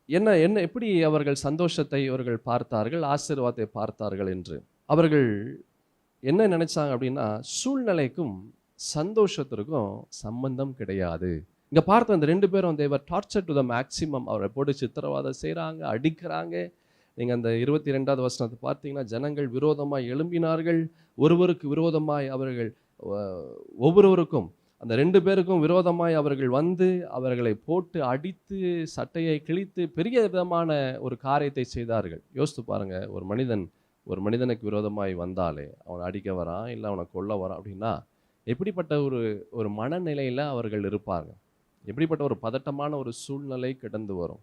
என்ன எப்படி அவர்கள் சந்தோஷத்தை அவர்கள் பார்த்தார்கள், ஆசீர்வாதத்தை பார்த்தார்கள் என்று. அவர்கள் என்ன நினைச்சாங்க அப்படின்னா, சூழ்நிலைக்கும் சந்தோஷத்திற்கும் சம்பந்தம் கிடையாது. இங்கே பார்த்த அந்த 2 பேரும் தேவர் டார்ச்சர் டு த மேக்சிமம். அவரை போட்டு சித்திரவாதம் செய்கிறாங்க, அடிக்கிறாங்க. நீங்கள் அந்த 22ஆவது வசனத்தை பார்த்தீங்கன்னா, ஜனங்கள் விரோதமாய் எழும்பினார்கள். ஒருவருக்கு விரோதமாய் அவர்கள் ஒவ்வொருவருக்கும் அந்த 2 பேருக்கும் விரோதமாய் அவர்கள் அவர்களை போட்டு அடித்து சட்டையை கிழித்து பெரிய விதமான ஒரு காரியத்தை செய்தார்கள். யோசித்து பாருங்க, ஒரு மனிதனுக்கு விரோதமாய் வந்தாலே அவனை அடிக்க வரான், இல்லை அவனை கொல்ல வரான் அப்படின்னா எப்படிப்பட்ட ஒரு மனநிலையில் அவர்கள் இருப்பாங்க, எப்படிப்பட்ட ஒரு பதட்டமான ஒரு சூழ்நிலை கடந்து வரும்,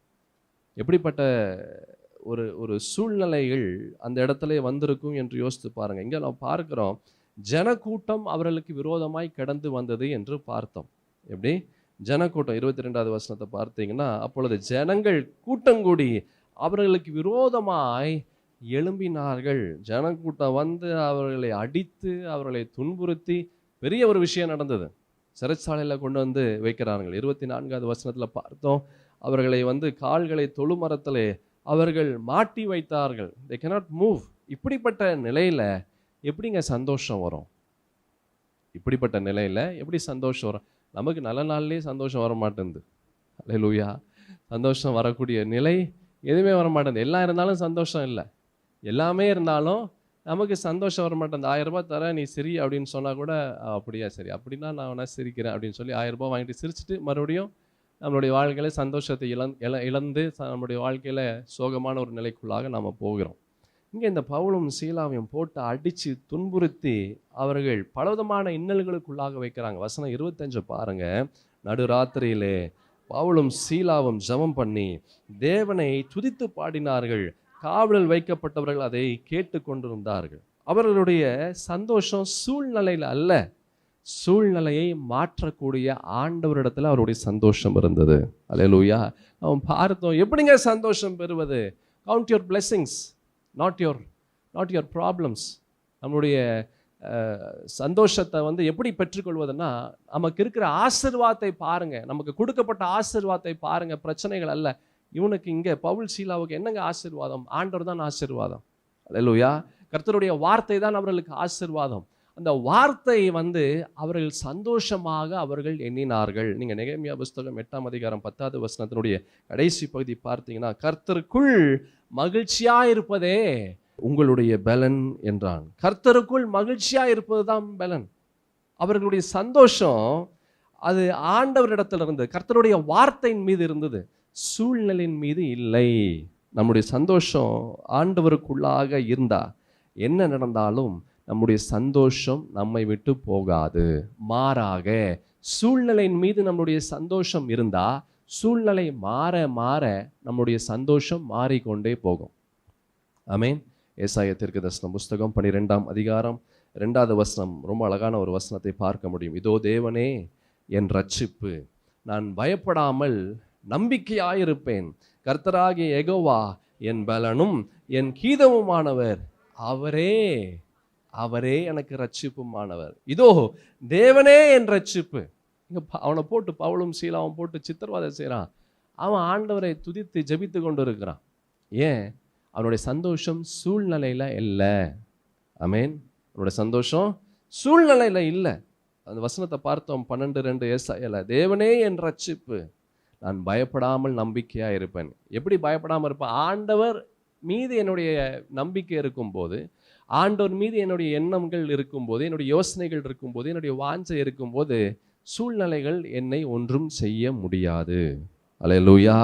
எப்படிப்பட்ட ஒரு சூழ்நிலைகள் அந்த இடத்துல வந்திருக்கும் என்று யோசித்து பாருங்க. இங்கே நாம் பார்க்கிறோம், ஜனக்கூட்டம் அவர்களுக்கு விரோதமாய் கடந்து வந்தது என்று பார்த்தோம். எப்படி ஜனக்கூட்டம்? 22ஆவது வசனத்தை பார்த்தீங்கன்னா, அப்பொழுது ஜனங்கள் கூட்டம் கூடி அவர்களுக்கு விரோதமாய் எழும்பினார்கள். ஜனக்கூட்டம் அவர்களை அடித்து அவர்களை துன்புறுத்தி பெரிய ஒரு விஷயம் நடந்தது. சிறைச்சாலையில் கொண்டு வைக்கிறார்கள். 24ஆவது வசனத்தில் பார்த்தோம், அவர்களை கால்களை தொழுமரத்திலே அவர்கள் மாட்டி வைத்தார்கள். they cannot move. இப்படிப்பட்ட நிலையில் எப்படிங்க சந்தோஷம் வரும்? இப்படிப்பட்ட நிலையில் எப்படி சந்தோஷம் வரும்? நமக்கு நல்ல நாள்லேயே சந்தோஷம் வர மாட்டேங்குது. அல்லேலூயா. சந்தோஷம் வரக்கூடிய நிலை எதுவுமே வர மாட்டேங்குது. எல்லாம் இருந்தாலும் சந்தோஷம் இல்லை, எல்லாமே இருந்தாலும் நமக்கு சந்தோஷம் வர மாட்டேன். அந்த 1000 ரூபாய் தரேன், நீ சிரி அப்படின்னு சொன்னால் கூட, அப்படியா சரி, அப்படின்னா நான் வேணா சிரிக்கிறேன் அப்படின்னு சொல்லி 1000 ரூபாய் வாங்கிட்டு சிரிச்சுட்டு மறுபடியும் நம்மளுடைய வாழ்க்கையில் சந்தோஷத்தை இழந்து நம்மளுடைய வாழ்க்கையில் சோகமான ஒரு நிலைக்குள்ளாக நாம் போகிறோம். இங்கே இந்த பவுலும் சீலாவையும் போட்டு அடித்து துன்புறுத்தி அவர்கள் பலவிதமான இன்னல்களுக்குள்ளாக வைக்கிறாங்க. வசனம் 25 பாருங்க. நடுராத்திரியிலே பவுலும் சீலாவும் ஜெபம் பண்ணி தேவனை துதித்து பாடினார்கள். காவலில் வைக்கப்பட்டவர்கள் அதை கேட்டு கொண்டிருந்தார்கள். அவர்களுடைய சந்தோஷம் சூழ்நிலையில் அல்ல, சூழ்நிலையை மாற்றக்கூடிய ஆண்டவரிடத்தில் அவருடைய சந்தோஷம் இருந்தது. அல்லேலூயா. அவன் பார்த்தோம், எப்படிங்க சந்தோஷம் பெறுவது? Count your blessings, not your problems. நம்மளுடைய சந்தோஷத்தை எப்படி பெற்றுக்கொள்வதுன்னா, நமக்கு இருக்கிற ஆசீர்வாதத்தை பாருங்க, நமக்கு கொடுக்கப்பட்ட ஆசீர்வாதத்தை பாருங்க, பிரச்சனைகள் அல்ல. இவனுக்கு இங்கே பவுல் சீலாவுக்கு என்னங்க ஆசீர்வாதம்? ஆண்டவர் தான் ஆசீர்வாதம். அல்லேலூயா. கர்த்தருடைய வார்த்தை தான் அவர்களுக்கு ஆசீர்வாதம். அந்த வார்த்தை அவர்கள் சந்தோஷமாக அவர்கள் எண்ணினார்கள். நீங்க நெகேமியா புஸ்தகம் 8ஆம் அதிகாரம் 10வது வசனத்தினுடைய கடைசி பகுதி பார்த்தீங்கன்னா, கர்த்தருக்குள் மகிழ்ச்சியா இருப்பதே உங்களுடைய பலன் என்றான். கர்த்தருக்குள் மகிழ்ச்சியா இருப்பது தான் பலன். அவர்களுடைய சந்தோஷம் அது ஆண்டவரிடத்தில் இருந்தது, கர்த்தருடைய வார்த்தையின் மீது இருந்தது, சூழ்நிலையின் மீது இல்லை. நம்முடைய சந்தோஷம் ஆண்டவருக்குள்ளாக இருந்தா என்ன நடந்தாலும் நம்முடைய சந்தோஷம் நம்மை விட்டு போகாது. மாறாக சூழ்நிலையின் மீது நம்முடைய சந்தோஷம் இருந்தா சூழ்நிலை மாற மாற நம்முடைய சந்தோஷம் மாறிக்கொண்டே போகும். ஆமென். ஏசாயா தீர்க்கதரிசன புஸ்தகம் 12ஆம் அதிகாரம் 2வது வசனம், ரொம்ப அழகான ஒரு வசனத்தை பார்க்க முடியும். இதோ தேவனே என் ரட்சிப்பு, நான் பயப்படாமல் நம்பிக்கையாயிருப்பேன். கர்த்தராகிய யெகோவா என் பலனும் என் கீதமுமானவர், அவரே எனக்கு ரட்சிப்புமானவர். இதோ தேவனே என் ரட்சிப்பு. இங்க அவனை போட்டு பவுலும் சீலாவும் போட்டு சித்திரவதை செய்கிறான். அவன் ஆண்டவரை துதித்து ஜெபித்து கொண்டு இருக்கிறான். ஏன்? அவனுடைய சந்தோஷம் சூழ்நிலையில் இல்லை. ஆமென். அவனுடைய சந்தோஷம் சூழ்நிலையில் இல்லை. அந்த வசனத்தை பார்த்தோம் 12:2 ஏசாயால. தேவனே என் ரட்சிப்பு, நான் பயப்படாமல் நம்பிக்கையாக இருப்பேன். எப்படி பயப்படாமல் இருப்பேன்? ஆண்டவர் மீது என்னுடைய நம்பிக்கை இருக்கும்போது, ஆண்டவர் மீது என்னுடைய எண்ணங்கள் இருக்கும்போது, என்னுடைய யோசனைகள் இருக்கும்போது, என்னுடைய வாஞ்சை இருக்கும்போது சூழ்நிலைகள் என்னை ஒன்றும் செய்ய முடியாது. அல்லேலூயா.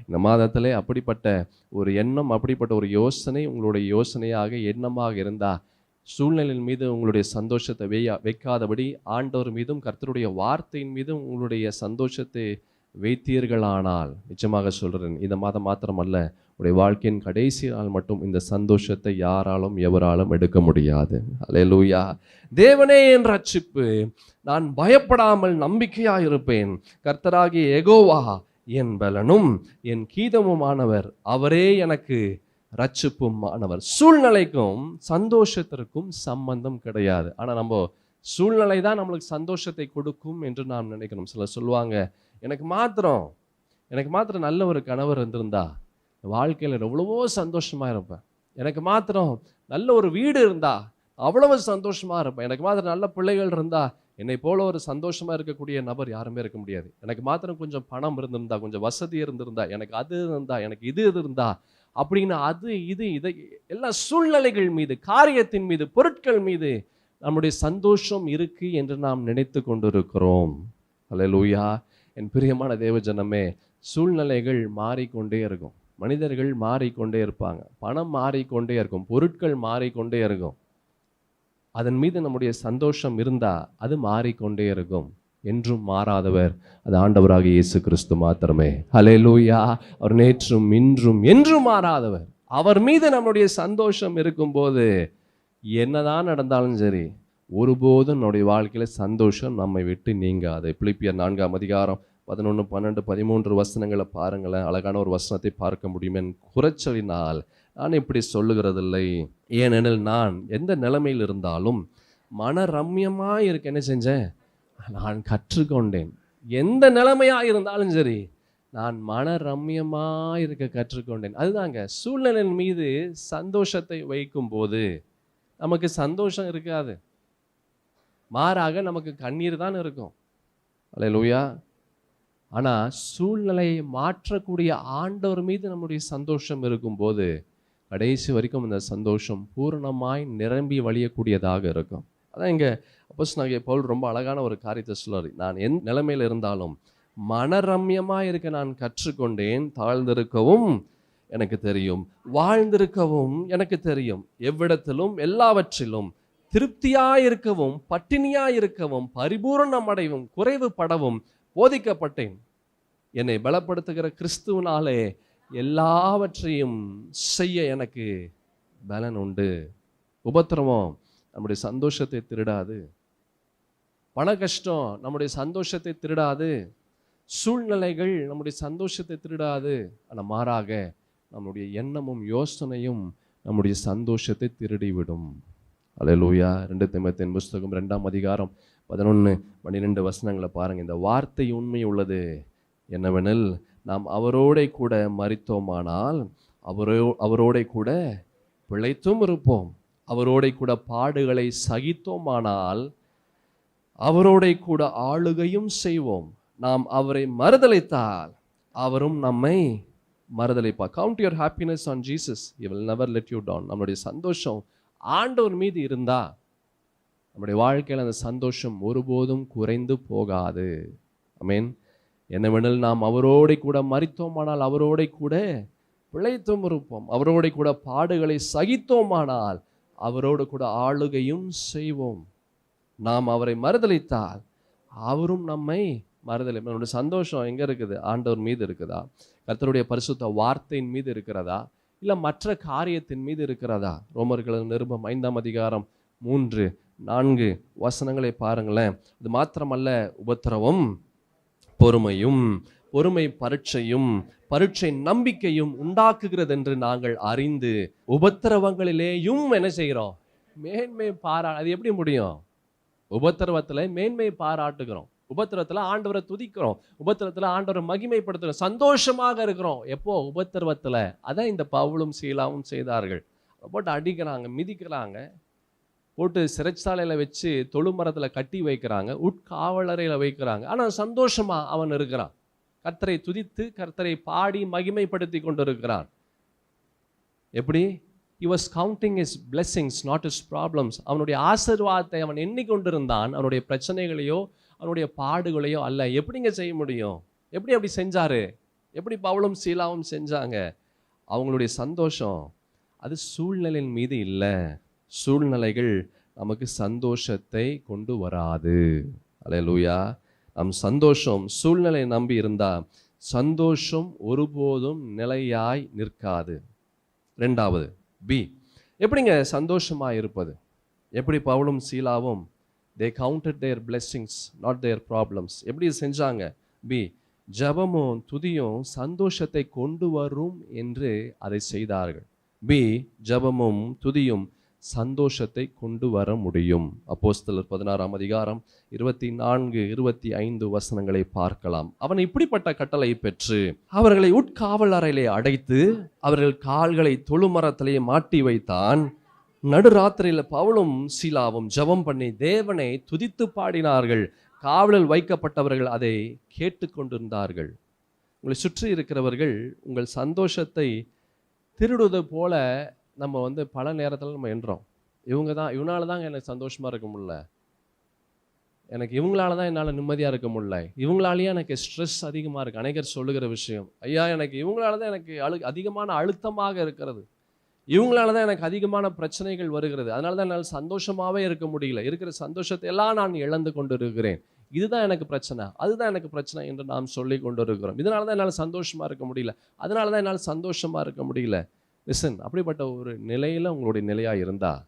இந்த மாதத்திலே அப்படிப்பட்ட ஒரு எண்ணம், அப்படிப்பட்ட ஒரு யோசனை உங்களுடைய யோசனையாக எண்ணமாக இருந்தால், சூழ்நிலையின் மீது உங்களுடைய சந்தோஷத்தை வைக்காதபடி ஆண்டவர் மீதும் கர்த்தருடைய வார்த்தையின் மீதும் உங்களுடைய சந்தோஷத்தை வைத்தீர்களானால், நிச்சயமாக சொல்கிறேன், இந்த மாதம் மாத்திரமல்ல, உடைய வாழ்க்கையின் கடைசி நாள் மட்டும் இந்த சந்தோஷத்தை யாராலும் எவராலும் எடுக்க முடியாது. அல்லேலூயா. தேவனே என் ரட்சிப்பு, நான் பயப்படாமல் நம்பிக்கையாக இருப்பேன். கர்த்தராகிய யெகோவா என் பலனும் என் கீதமுமானவர், அவரே எனக்கு ரட்சிப்புமானவர். சூழ்நிலைக்கும் சந்தோஷத்திற்கும் சம்பந்தம் கிடையாது. ஆனால் நம்ம சூழ்நிலை தான் நம்மளுக்கு சந்தோஷத்தை கொடுக்கும் என்று நாம் நினைக்கணும். சிலர் சொல்லுவாங்க, எனக்கு மாத்திரம் நல்ல ஒரு கணவர் இருந்திருந்தா வாழ்க்கையில் எவ்வளவோ சந்தோஷமாக இருப்பேன். எனக்கு மாத்திரம் நல்ல ஒரு வீடு இருந்தா அவ்வளவு சந்தோஷமாக இருப்பேன். எனக்கு மாத்திரம் நல்ல பிள்ளைகள் இருந்தா என்னை போல ஒரு சந்தோஷமாக இருக்கக்கூடிய நபர் யாருமே இருக்க முடியாது. எனக்கு மாத்திரம் கொஞ்சம் பணம் இருந்திருந்தா, கொஞ்சம் வசதி இருந்திருந்தா, எனக்கு அது இருந்தா, எனக்கு இது இருந்தா அப்படின்னு இதை எல்லா சூழ்நிலைகள் மீது, காரியத்தின் மீது, பொருட்கள் மீது நம்முடைய சந்தோஷம் இருக்கு என்று நாம் நினைத்து கொண்டிருக்கிறோம். அல்லேலூயா. என் பிரியமான தேவஜனமே, சூழ்நிலைகள் மாறிக்கொண்டே இருக்கும், மனிதர்கள் மாறிக்கொண்டே இருப்பாங்க, பணம் மாறிக்கொண்டே இருக்கும், பொருட்கள் மாறிக்கொண்டே இருக்கும். அதன் மீது நம்முடைய சந்தோஷம் இருந்தா அது மாறிக்கொண்டே இருக்கும். என்றும் மாறாதவர் அது ஆண்டவராகிய இயேசு கிறிஸ்து மாத்திரமே. அல்லேலூயா. அவர் நேற்றும் இன்றும் என்றும் மாறாதவர். அவர் மீது நம்முடைய சந்தோஷம் இருக்கும்போது என்னதான் நடந்தாலும் சரி, ஒருபோதும் நம்முடைய வாழ்க்கையில சந்தோஷம் நம்மை விட்டு நீங்காது. பிலிப்பியர் 4ஆம் அதிகாரம் 11, 12, 13 வசனங்களை பாருங்களேன். அழகான ஒரு வசனத்தை பார்க்க முடியும். என் குறைச்சலினால் நான் இப்படி சொல்லுகிறதில்லை, ஏனெனில் நான் எந்த நிலைமையில் இருந்தாலும் மன ரம்யமாக இருக்க என்ன செஞ்சேன்? நான் கற்றுக்கொண்டேன். எந்த நிலைமையாக இருந்தாலும் சரி, நான் மன ரம்யமாக இருக்க கற்றுக்கொண்டேன். அதுதாங்க, சூழ்நிலையின் மீது சந்தோஷத்தை வைக்கும் போது நமக்கு சந்தோஷம் இருக்காது, மாறாக நமக்கு கண்ணீர் தான் இருக்கும். அல்லேலூயா. ஆனால் சூழ்நிலையை மாற்றக்கூடிய ஆண்டவர் மீது நம்முடைய சந்தோஷம் இருக்கும்போது கடைசி வரைக்கும் அந்த சந்தோஷம் பூரணமாய் நிரம்பி வழியக்கூடியதாக இருக்கும். அதான் இங்கே அப்போஸ்தலனாகிய பவுல் ரொம்ப அழகான ஒரு காரியத்தை சொல்றாரு. நான் எந்த நிலைமையில் இருந்தாலும் மனரம்யமாக இருக்க நான் கற்றுக்கொண்டேன், தாழ்ந்திருக்கவும் எனக்கு தெரியும், வாழ்ந்திருக்கவும் எனக்கு தெரியும், எவ்விடத்திலும் எல்லாவற்றிலும் திருப்தியாயிருக்கவும் பட்டினியாயிருக்கவும் பரிபூரணம் அடைவும் குறைவுபடவும் போதிக்கப்பட்டேன். என்னை பலப்படுத்துகிற கிறிஸ்துவினாலே எல்லாவற்றையும் செய்ய எனக்கு பலன் உண்டு. உபத்திரவம் நம்முடைய சந்தோஷத்தை திருடாது, பண கஷ்டம் நம்முடைய சந்தோஷத்தை திருடாது, சூழ்நிலைகள் நம்முடைய சந்தோஷத்தை திருடாது. ஆனால் மாறாக நம்முடைய எண்ணமும் யோசனையும் நம்முடைய சந்தோஷத்தை திருடிவிடும். அல்லேலூயா. 2 தீமோத்தேயு புஸ்தகம் 2ஆம் அதிகாரம் 11-12 வசனங்களை பாருங்க. இந்த வார்த்தை உண்மை உள்ளது என்னவெனில், நாம் அவரோட கூட மரித்தோமானால் அவரோட கூட பிழைத்தும் இருப்போம், அவரோட கூட பாடுகளை சகித்தோமானால் அவரோட கூட ஆளுகையும் செய்வோம், நாம் அவரை மறுதலித்தால் அவரும் நம்மை மறுதலிப்பார். Count your happiness on Jesus, he will never let you down. நம்மளுடைய சந்தோஷம் ஆண்டவர் மீது இருந்தா நம்முடைய வாழ்க்கையில் அந்த சந்தோஷம் ஒருபோதும் குறைந்து போகாது. ஆமென். என்னவெனில், நாம் அவரோட கூட மரித்தோமானால் அவரோட கூட பிழைத்தும் இருப்போம், அவரோட கூட பாடுகளை சகித்தோமானால் அவரோடு கூட ஆளுகையும் செய்வோம், நாம் அவரை மறுதலித்தால் அவரும் நம்மை மறுதலிப்பார். நம்முடைய சந்தோஷம் எங்கே இருக்குது? ஆண்டவர் மீது இருக்குதா? கர்த்தருடைய பரிசுத்த வார்த்தையின் மீது இருக்கிறதா? இல்லை மற்ற காரியத்தின் மீது இருக்கிறதா? ரோமர்கள் நிருபம் 5ஆம் அதிகாரம் 3-4 வசனங்களை பாருங்களேன். அது மாத்திரமல்ல, உபத்திரவம் பொறுமையும், பொறுமை பரீட்சையும், பரீட்சை நம்பிக்கையும் உண்டாக்குகிறது என்று நாங்கள் அறிந்து உபத்திரவங்களிலேயும் என்ன செய்கிறோம்? மேன்மை அது எப்படி முடியும்? உபத்திரவத்தில் மேன்மை பாராட்டுகிறோம், உபத்திரவத்தில் ஆண்டவரை துதிக்கிறோம், உபத்திரவத்தில் ஆண்டவரை மகிமைப்படுத்துகிறோம், சந்தோஷமாக இருக்கிறோம். எப்போ? உபத்திரவத்தில். அதான் இந்த பவுலும் சீலாவும் செய்தார்கள். போட்டு அடிக்கிறாங்க, மிதிக்கிறாங்க, போட்டு சிறைச்சாலையில் வச்சு தொழுமரத்தில் கட்டி வைக்கிறாங்க, உட்காவலறையில் வைக்கிறாங்க. ஆனால் சந்தோஷமா அவன் இருக்கிறான், கர்த்தரை துதித்து கர்த்தரை பாடி மகிமைப்படுத்தி கொண்டு இருக்கிறான். எப்படி? He was counting his blessings, not his problems. அவனுடைய ஆசீர்வாதத்தை அவன் எண்ணிக்கொண்டிருந்தான், அவனுடைய பிரச்சனைகளையோ அவனுடைய பாடுகளையோ அல்ல. எப்படிங்க செய்ய முடியும்? எப்படி அப்படி செஞ்சாரு? எப்படி பவுலும் சீலாவும் செஞ்சாங்க? அவங்களுடைய சந்தோஷம் அது சூழ்நிலையின் மீது இல்லை. சூழ்நிலைகள் நமக்கு சந்தோஷத்தை கொண்டு வராது. அல்லேலூயா. நம் சந்தோஷம் சூழ்நிலை நம்பி இருந்தா சந்தோஷம் ஒருபோதும் நிலையாய் நிற்காது. 2வது பி, எப்படிங்க சந்தோஷமா இருப்பது? எப்படி பவுலும் சீலாவும் they counted their blessings, not their problems. எப்படி செஞ்சாங்க? பி, ஜெபமும் துதியும் சந்தோஷத்தை கொண்டு வரும் என்று அதை செய்தார்கள். பி, ஜெபமும் துதியும் சந்தோஷத்தை கொண்டு வர முடியும். அப்போஸ்தலர் 16ஆம் அதிகாரம் 24-25 வசனங்களை பார்க்கலாம். அவன் இப்படிப்பட்ட கட்டளை பெற்று அவர்களை உட்காவல் அறையிலே அடைத்து அவர்கள் கால்களை தொழுமரத்திலே மாட்டி வைத்தான். நடுராத்திரியில் பவுலும் சீலாவும் ஜெபம் பண்ணி தேவனை துதித்து பாடினார்கள். காவலில் வைக்கப்பட்டவர்கள் அதை கேட்டுக்கொண்டிருந்தார்கள். உங்களை சுற்றி இருக்கிறவர்கள் உங்கள் சந்தோஷத்தை திருடுவது போல நம்ம பல நேரத்தில் நம்ம எண்ணுறோம். இவனால தாங்க எனக்கு சந்தோஷமாக இருக்க முடியல, எனக்கு இவங்களால தான் என்னால் நிம்மதியாக இருக்க முடியல, இவங்களாலேயே எனக்கு ஸ்ட்ரெஸ் அதிகமாக இருக்குது. அநேகர் சொல்லுகிற விஷயம், ஐயா எனக்கு இவங்களால தான் எனக்கு அதிகமான அழுத்தமாக இருக்கிறது, இவங்களால தான் எனக்கு அதிகமான பிரச்சனைகள் வருகிறது, அதனால தான் என்னால் சந்தோஷமாகவே இருக்க முடியல, இருக்கிற சந்தோஷத்தை எல்லாம் நான் இழந்து கொண்டு இருக்கிறேன், இதுதான் எனக்கு பிரச்சனை, அதுதான் எனக்கு பிரச்சனை என்று நாம் சொல்லி கொண்டு இருக்கிறோம். இதனால தான் என்னால் சந்தோஷமாக இருக்க முடியல, அதனால தான் என்னால் சந்தோஷமாக இருக்க முடியல. லிசன், அப்படிப்பட்ட ஒரு நிலையில் உங்களுடைய நிலையாக இருந்தால்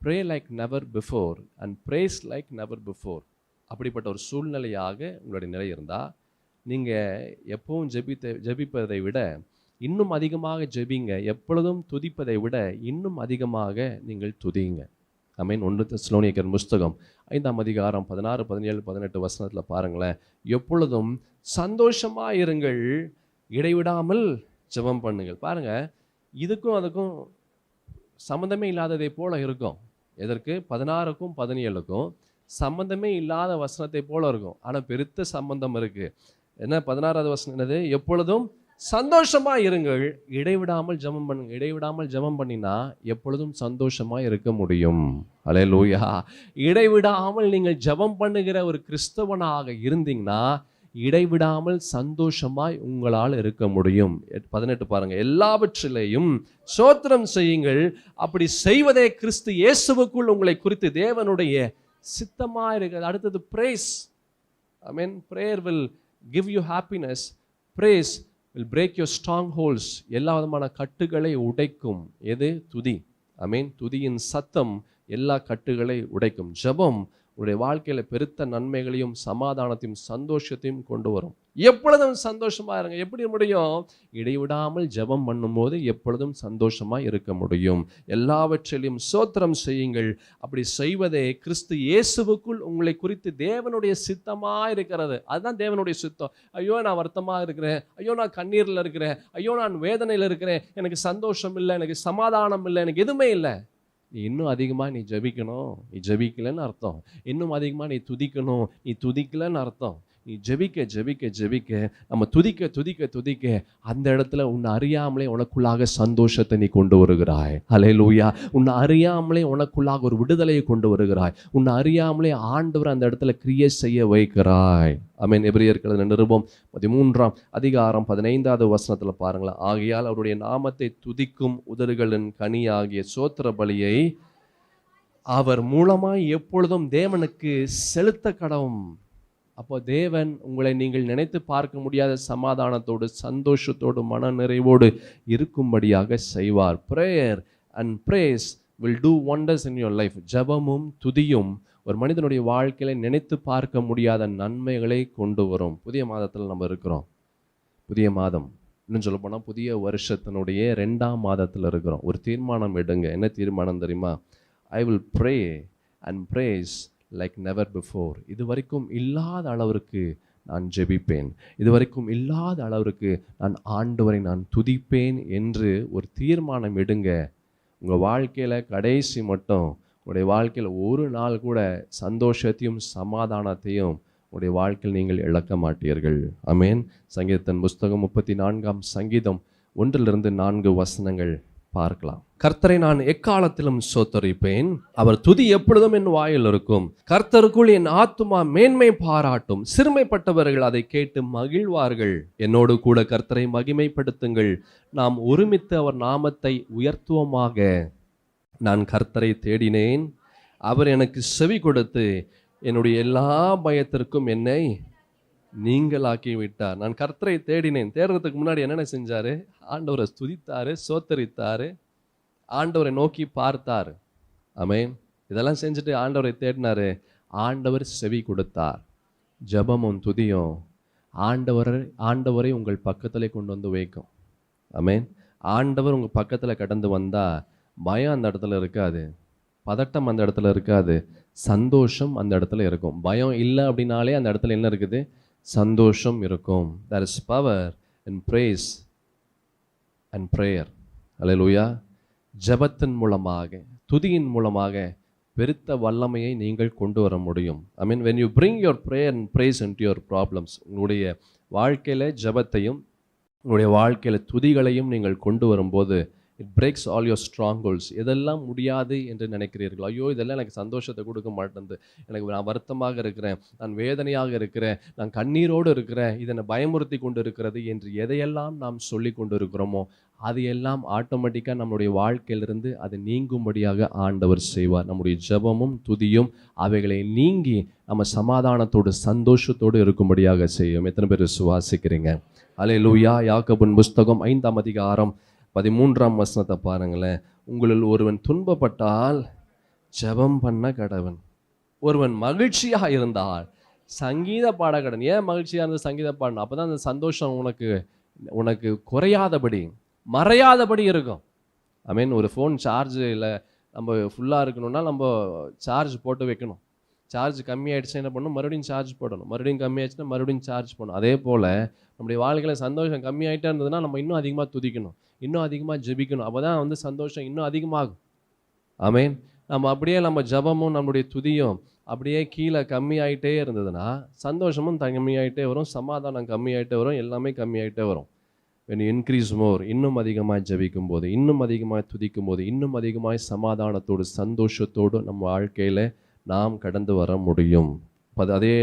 pray like never before and prays like never before. அப்படிப்பட்ட ஒரு சூழ்நிலையாக உங்களுடைய நிலை இருந்தால் நீங்கள் எப்பவும் ஜெபிப்பதை விட இன்னும் அதிகமாக ஜெபிங்க, எப்பொழுதும் துதிப்பதை விட இன்னும் அதிகமாக நீங்கள் துதிங்க. ஆமென். 1 தெசலோனிக்கர் புஸ்தகம் 5ஆம் அதிகாரம் 16, 17, 18 வசனத்தில் பாருங்களேன். எப்பொழுதும் சந்தோஷமாக இருங்கள், இடைவிடாமல் ஜெபம் பண்ணுங்கள். பாருங்கள், இதுக்கும் அதுக்கும் சம்மந்தமே இல்லாததை போல இருக்கும். எதற்கு? 16க்கும் 17க்கும் சம்மந்தமே இல்லாத வசனத்தை போல இருக்கும், ஆனால் பெருத்த சம்பந்தம் இருக்குது. என்ன 16வது வசனம் என்னது? எப்பொழுதும் சந்தோஷமா இருங்கள், இடைவிடாமல் ஜெபம் பண்ணுங்க. இடைவிடாமல் ஜெபம் பண்ணினா எப்பொழுதும் சந்தோஷமா இருக்க முடியும். அல்லேலூயா. இடைவிடாமல் நீங்கள் ஜெபம் பண்ணுகிற ஒரு கிறிஸ்தவனாக இருந்தீங்கன்னா இடைவிடாமல் சந்தோஷமாய் உங்களால் இருக்க முடியும். 18 பாருங்க, எல்லாவற்றிலேயும் ஸ்தோத்திரம் செய்யுங்கள், அப்படி செய்வதே கிறிஸ்து இயேசுவுக்குள் உங்களை குறித்து தேவனுடைய சித்தமா இருக்கிறது. அடுத்தது பிரேஸ். ஆமென். Prayer will give you happiness. praise will break your strongholds. எல்லா விதமான கட்டுகளை உடைக்கும். எது? துதி. ஆமென். துதியின் சத்தம் எல்லா கட்டுகளை உடைக்கும். ஜெபம் உடைய வாழ்க்கையில பெருத்த நன்மைகளையும் சமாதானத்தையும் சந்தோஷத்தையும் கொண்டு வரும். எப்பொழுதும் சந்தோஷமா இருங்க. எப்படி முடியும்? இடைவிடாமல் ஜெபம் பண்ணும்போது எப்பொழுதும் சந்தோஷமா இருக்க முடியும். எல்லாவற்றிலும் ஸ்தோத்திரம் செய்யுங்கள், அப்படி செய்வதே கிறிஸ்து இயேசுவுக்குள் உங்களை குறித்து தேவனுடைய சித்தமா இருக்கிறது. அதுதான் தேவனுடைய சித்தம். ஐயோ நான் வருத்தமா இருக்கிறேன், ஐயோ நான் கண்ணீர்ல இருக்கிறேன், ஐயோ நான் வேதனையில இருக்கிறேன், எனக்கு சந்தோஷம் இல்லை, எனக்கு சமாதானம் இல்லை, எனக்கு எதுவுமே இல்லை. நீ இன்னும் அதிகமாக நீ ஜெபிக்கணும். நீ ஜெபிக்கலன்னு அர்த்தம். இன்னும் அதிகமாக நீ துதிக்கணும். நீ துதிக்கலன்னு அர்த்தம். நீ ஜெபிக்க ஜெபிக்க ஜெபிக்க, நம்ம துதிக்க துதிக்க துதிக்க, அந்த இடத்துல உன்னை அறியாமலே உனக்குள்ளாக சந்தோஷத்தை நீ கொண்டு வருகிறாய். அல்லேலூயா. உன்னை அறியாமலே உனக்குள்ளாக ஒரு விடுதலையை கொண்டு வருகிறாய். உன்னை அறியாமலே ஆண்டவர் அந்த இடத்துல கிரியை செய்ய வைக்கிறாய். ஆமென். எபிரேயர் நிருபம் 13ஆம் அதிகாரம் 15வது வசனத்தில் பாருங்களேன். ஆகையால் அவருடைய நாமத்தை துதிக்கும் உதடுகளின் கனியாகிய ஸ்தோத்திர பலியை அவர் மூலமாய் எப்பொழுதும் தேவனுக்கு செலுத்த கடவும். அப்போ தேவன் உங்களை நீங்கள் நினைத்து பார்க்க முடியாத சமாதானத்தோடு சந்தோஷத்தோடு மன நிறைவோடு இருக்கும்படியாக செய்வார். Prayer and praise will do wonders in your life. ஜெபமும் துதியும் ஒரு மனிதனுடைய வாழ்க்கையில நினைத்து பார்க்க முடியாத நன்மைகளை கொண்டு வரும். புதிய மாதத்தில் நம்ம இருக்கிறோம். புதிய மாதம், இன்னும் சொல்ல போனால் புதிய வருஷத்தினுடைய 2ஆம் மாதத்தில் இருக்கிறோம். ஒரு தீர்மானம் எடுங்க. என்ன தீர்மானம் தெரியுமா? I will pray and praise like never before. இதுவரைக்கும் இல்லாத அளவிற்கு நான் ஜெபிப்பேன், இதுவரைக்கும் இல்லாத அளவிற்கு நான் ஆண்டவரை நான் துதிப்பேன் என்று ஒரு தீர்மானம் எடுங்க. உங்கள் வாழ்க்கையில் கடைசி மட்டும் உங்களுடைய வாழ்க்கையில் ஒரு நாள் கூட சந்தோஷத்தையும் சமாதானத்தையும் உங்களுடைய வாழ்க்கையில் நீங்கள் இழக்க மாட்டீர்கள். ஆமென். சங்கீதத்தின் புஸ்தகம் 34ஆம் சங்கீதம் 1-4 வசனங்கள் பார்க்கலாம். கர்த்தரை நான் எக்காலத்திலும் ஸ்தோத்தரிப்பேன், அவர் துதி எப்பொழுதும் என் வாயில் இருக்கும். கர்த்தருக்குள் என் ஆத்துமா மேன்மை பாராட்டும், சிறுமைப்பட்டவர்கள் அதை கேட்டு மகிழ்வார்கள். என்னோடு கூட கர்த்தரை மகிமைப்படுத்துங்கள், நாம் ஒருமித்து அவர் நாமத்தை உயர்த்துவோமாக. நான் கர்த்தரை தேடினேன், அவர் எனக்கு செவி கொடுத்து என்னுடைய எல்லா பயத்திற்கும் என்னை நீங்களாக்கி விட்டார். நான் கர்த்தரை தேடினேன். தேடுறதுக்கு முன்னாடி என்னென்ன செஞ்சாரு? ஆண்டவரை துதித்தாரு, சோத்தரித்தாரு, ஆண்டவரை நோக்கி பார்த்தார். ஆமென். இதெல்லாம் செஞ்சுட்டு ஆண்டவரை தேடினாரு. ஆண்டவர் செவி கொடுத்தார். ஜெபமும் துதியும் ஆண்டவரை உங்கள் பக்கத்திலே கொண்டு வந்து வைக்கும். ஆமென். ஆண்டவர் உங்கள் பக்கத்தில் கடந்து வந்தால் பயம் அந்த இடத்துல இருக்காது, பதட்டம் அந்த இடத்துல இருக்காது, சந்தோஷம் அந்த இடத்துல இருக்கும். பயம் இல்லை அப்படின்னாலே அந்த இடத்துல என்ன இருக்குது? சந்தோஷம் இருக்கும். There is power in praise and prayer. அல்லேலூயா. ஜெபத்தின் மூலமாக, துதியின் மூலமாக பெருத்த வல்லமையை நீங்கள் கொண்டு வர முடியும். I mean, when you bring your prayer and praise into your problems, உங்களுடைய வாழ்க்கையில் ஜெபத்தையும் உங்களுடைய வாழ்க்கையில் துதிகளையும் நீங்கள் கொண்டு வரும்போது it breaks all your strongholds. எதெல்லாம் முடியாது என்று நினைக்கிறீர்கள், ஐயோ இதெல்லாம் எனக்கு சந்தோஷத்தை கொடுக்க மாட்டேங்குது, எனக்கு நான் வருத்தமாக இருக்கிறேன், நான் வேதனையாக இருக்கிறேன், நான் கண்ணீரோடு இருக்கிறேன், இதனை பயமுறுத்தி கொண்டு இருக்கிறது என்று எதையெல்லாம் நாம் சொல்லி கொண்டு இருக்கிறோமோ அது எல்லாம் ஆட்டோமேட்டிக்காக நம்முடைய வாழ்க்கையிலிருந்து அது நீங்கும்படியாக ஆண்டவர் செய்வார். நம்முடைய ஜெபமும் துதியும் அவைகளை நீங்கி நம்ம சமாதானத்தோடு சந்தோஷத்தோடு இருக்கும்படியாக செய்யும். எத்தனை பேர் விசுவாசிக்கிறீங்க? அல்லேலூயா. யாக்கோபின் புஸ்தகம் 5ஆம் அதிகாரம் 13ஆம் வசனத்தை பாருங்களேன். உங்களில் ஒருவன் துன்பப்பட்டால் ஜெபம் பண்ண கடவன், ஒருவன் மகிழ்ச்சியாக இருந்தால் சங்கீத பாட கடவன். ஏன் மகிழ்ச்சியாக இருந்த சங்கீத பாடணும்? அப்போ தான் அந்த சந்தோஷம் உனக்கு குறையாதபடி மறையாதபடி இருக்கும். ஐ மீன், ஒரு ஃபோன் சார்ஜில் நம்ம ஃபுல்லாக இருக்கணும்னா நம்ம சார்ஜ் போட்டு வைக்கணும். சார்ஜ் கம்மியாயிடுச்சுன்னா என்ன பண்ணணும்? மறுபடியும் சார்ஜ் போடணும். மறுபடியும் கம்மியாயிடுச்சுன்னா மறுபடியும் சார்ஜ் பண்ணணும். அதே போல் நம்முடைய வாழ்க்கையில் சந்தோஷம் கம்மியாயிட்டே இருந்ததுன்னா நம்ம இன்னும் அதிகமாக துதிக்கணும், இன்னும் அதிகமாக ஜெபிக்கணும். அப்போ தான் சந்தோஷம் இன்னும் அதிகமாகும். ஆமென். நம்ம ஜெபமும் நம்மளுடைய துதியும் அப்படியே கீழே கம்மியாயிட்டே இருந்ததுன்னா சந்தோஷமும் கம்மியாயிட்டே வரும், சமாதானம் கம்மியாயிட்டே வரும், எல்லாமே கம்மியாயிட்டே வரும். when you increase more, இன்னும் அதிகமாய் ஜெபிக்கும் போது, இன்னும் அதிகமாய் துதிக்கும் போது, இன்னும் அதிகமாய் சமாதானத்தோடு சந்தோஷத்தோடு நம்ம வாழ்க்கையில் நாம் கடந்து வர முடியும். அதே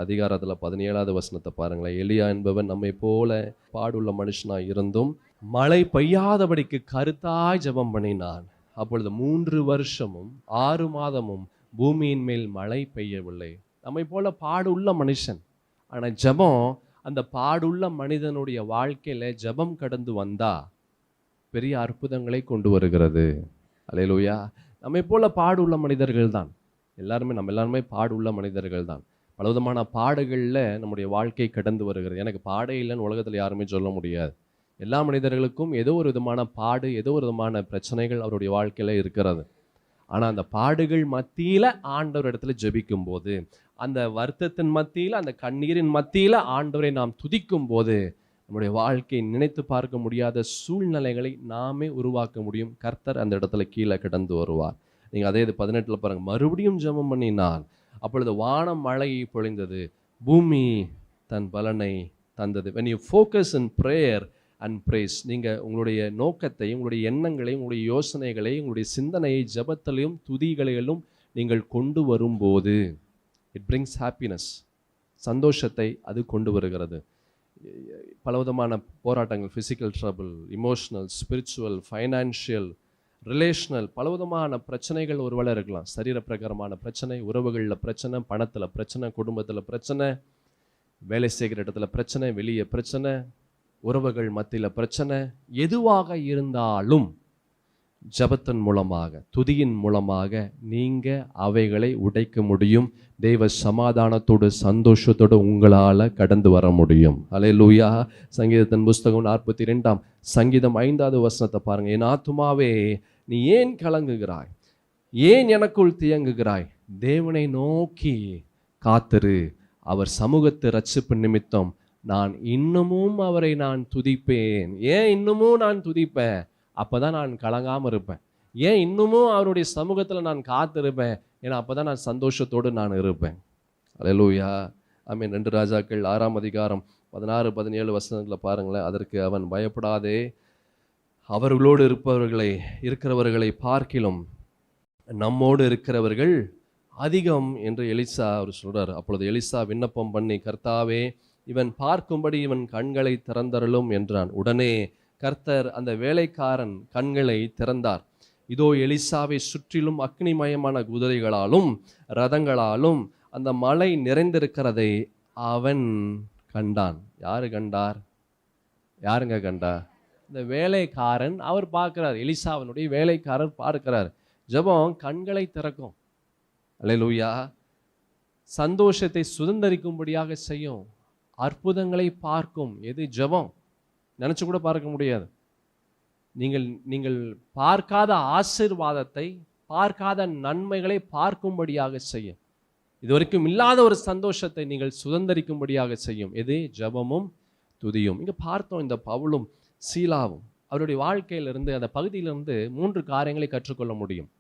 அதிகாரத்தில் 17வது வசனத்தை பாருங்களேன். எலியா என்பவன் நம்மை போல பாடுள்ள மனுஷனாய் இருந்தும் மழை பெய்யாதபடிக்கு கருத்தாய் ஜெபம் பண்ணினான். அப்பொழுது 3 வருஷமும் 6 மாதமும் பூமியின் மேல் மழை பெய்யவில்லை. நம்மை போல பாடுள்ள மனுஷன், ஆனால் ஜெபம் அந்த பாடுள்ள மனிதனுடைய வாழ்க்கையில் ஜெபம் கடந்து வந்தா பெரிய அற்புதங்களை கொண்டு வருகிறது. அல்லேலூயா. நம்மை போல பாடுள்ள மனிதர்கள் தான் நம்ம எல்லாருமே பாடுள்ள மனிதர்கள் தான். பலவிதமான பாடுகளில் நம்முடைய வாழ்க்கை கடந்து வருகிறது. எனக்கு பாடே இல்லைன்னு உலகத்தில் யாருமே சொல்ல முடியாது. எல்லா மனிதர்களுக்கும் ஏதோ ஒரு விதமான பாடு, ஏதோ ஒரு விதமான பிரச்சனைகள் அவருடைய வாழ்க்கையில் இருக்கிறது. ஆனால் அந்த பாடுகள் மத்தியில் ஆண்டவர் இடத்துல ஜெபிக்கும் போது, அந்த வருத்தத்தின் மத்தியில், அந்த கண்ணீரின் மத்தியில் ஆண்டவரை நாம் துதிக்கும் போது நம்முடைய வாழ்க்கையை நினைத்து பார்க்க முடியாத சூழ்நிலைகளை நாமே உருவாக்க முடியும். கர்த்தர் அந்த இடத்துல கீழே கடந்து வருவார். நீங்கள் அதே 18 பாருங்கள். மறுபடியும் ஜெபம் பண்ணினான். அப்பொழுது வானம் மழையை பொழிந்தது, பூமி தன் பலனை தந்தது. when you focus in prayer and praise, நீங்கள் உங்களுடைய நோக்கத்தை, உங்களுடைய எண்ணங்களை, உங்களுடைய யோசனைகளை, உங்களுடைய சிந்தனையை ஜெபத்திலையும் துதிகளிலும் நீங்கள் கொண்டு வரும்போது it brings happiness, சந்தோஷத்தை அது கொண்டு வருகிறது. பலவிதமான போராட்டங்கள், physical trouble, emotional, spiritual, financial, relational, பலவிதமான பிரச்சனைகள் ஒருவேளை இருக்கலாம். சரீர பிரகாரமான பிரச்சனை, உறவுகளில் பிரச்சனை, பணத்தில் பிரச்சனை, குடும்பத்தில் பிரச்சனை, வேலை செய்கிற இடத்துல பிரச்சனை, வெளியே பிரச்சனை, உறவுகள் மத்தியில் பிரச்சனை, எதுவாக இருந்தாலும் ஜெபத்தின் மூலமாக, துதியின் மூலமாக நீங்கள் அவைகளை உடைக்க முடியும். தெய்வ சமாதானத்தோடு சந்தோஷத்தோடு உங்களால் கடந்து வர முடியும். அல்லேலூயா. சங்கீதத்தின் புஸ்தகம் 42 சங்கீதம் 5வது வசனத்தை பாருங்கள். என் ஆத்துமாவே நீ ஏன் கலங்குகிறாய், ஏன் எனக்குள் தியங்குகிறாய், தேவனை நோக்கி காத்திரு, அவர் சமூகத்து ரட்சிப்பு நிமித்தம் நான் இன்னமும் அவரை நான் துதிப்பேன். ஏன் இன்னமும் நான் துதிப்பேன்? அப்போதான் நான் கலங்காமல் இருப்பேன். ஏன் இன்னமும் அவருடைய சமூகத்தில் நான் காத்திருப்பேன்? ஏன்னா அப்போ தான் நான் சந்தோஷத்தோடு நான் இருப்பேன். அல்லேலூயா. ஆமென். 2 ராஜாக்கள் 6ஆம் அதிகாரம் 16-17 வசனத்தில் பாருங்களேன். அதற்கு அவன் பயப்படாதே, அவர்களோடு இருக்கிறவர்களை பார்க்கிலும் நம்மோடு இருக்கிறவர்கள் அதிகம் என்று எலிசா அவர் சொல்றார். அப்பொழுது எலிசா விண்ணப்பம் பண்ணி, கர்த்தாவே இவன் பார்க்கும்படி இவன் கண்களை திறந்தருளும் என்றான். உடனே கர்த்தர் அந்த வேலைக்காரன் கண்களை திறந்தார். இதோ எலிசாவை சுற்றிலும் அக்னிமயமான குதிரைகளாலும் ரதங்களாலும் அந்த மலை நிறைந்திருக்கிறதை அவன் கண்டான். யாரு கண்டார்? யாருங்க கண்டா? இந்த வேலைக்காரன் அவர் பார்க்கிறார். எலிசாவினுடைய வேலைக்காரர் பார்க்கிறார். ஜெபம் கண்களை திறக்கும். அல்லேலூயா. சந்தோஷத்தை சுதந்தரிக்கும்படியாக செய்யும். அற்புதங்களை பார்க்கும். எது? ஜெபம். நினச்சி கூட பார்க்க முடியாது. நீங்கள் பார்க்காத ஆசீர்வாதத்தை, பார்க்காத நன்மைகளை பார்க்கும்படியாக செய்யும். இதுவரைக்கும் இல்லாத ஒரு சந்தோஷத்தை நீங்கள் சுதந்தரிக்கும்படியாக செய்யும். எது? ஜெபமும் துதியும். இங்கே பார்த்தோம், இந்த பவுலும் சீலாவும் அவருடைய வாழ்க்கையிலிருந்து, அந்த பகுதியிலிருந்து 3 காரியங்களை கற்றுக்கொள்ள முடியும்.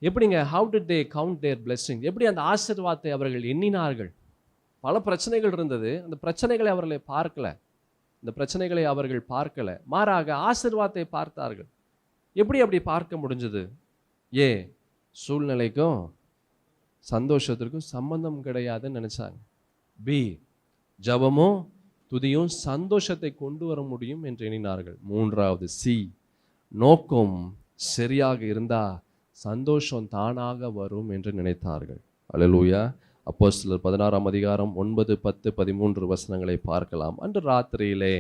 எப்படிங்க? How did they count their blessing? எப்படி அந்த ஆசீர்வாதத்தை அவர்கள் எண்ணினார்கள்? பல பிரச்சனைகள் இருந்தது. அந்த பிரச்சனைகளை அவர்கள் பார்க்கல. மாறாக ஆசீர்வாதத்தை பார்த்தார்கள். எப்படி அப்படி பார்க்க முடிஞ்சது? சூழ்நிலைக்கும் சந்தோஷத்திற்கும் சம்பந்தம் கிடையாதுன்னு நினைச்சாங்க. ஜெபமும் துதியும் சந்தோஷத்தை கொண்டு வர முடியும் என்று எண்ணினார்கள். 3வது நோக்கம் சரியாக இருந்தா சந்தோஷம் தானாக வரும் என்று நினைத்தார்கள். அல்லேலூயா. அப்போஸ்தலர் 16ஆம் அதிகாரம் 9, 10, 13 வசனங்களை பார்க்கலாம். அன்று ராத்திரியிலே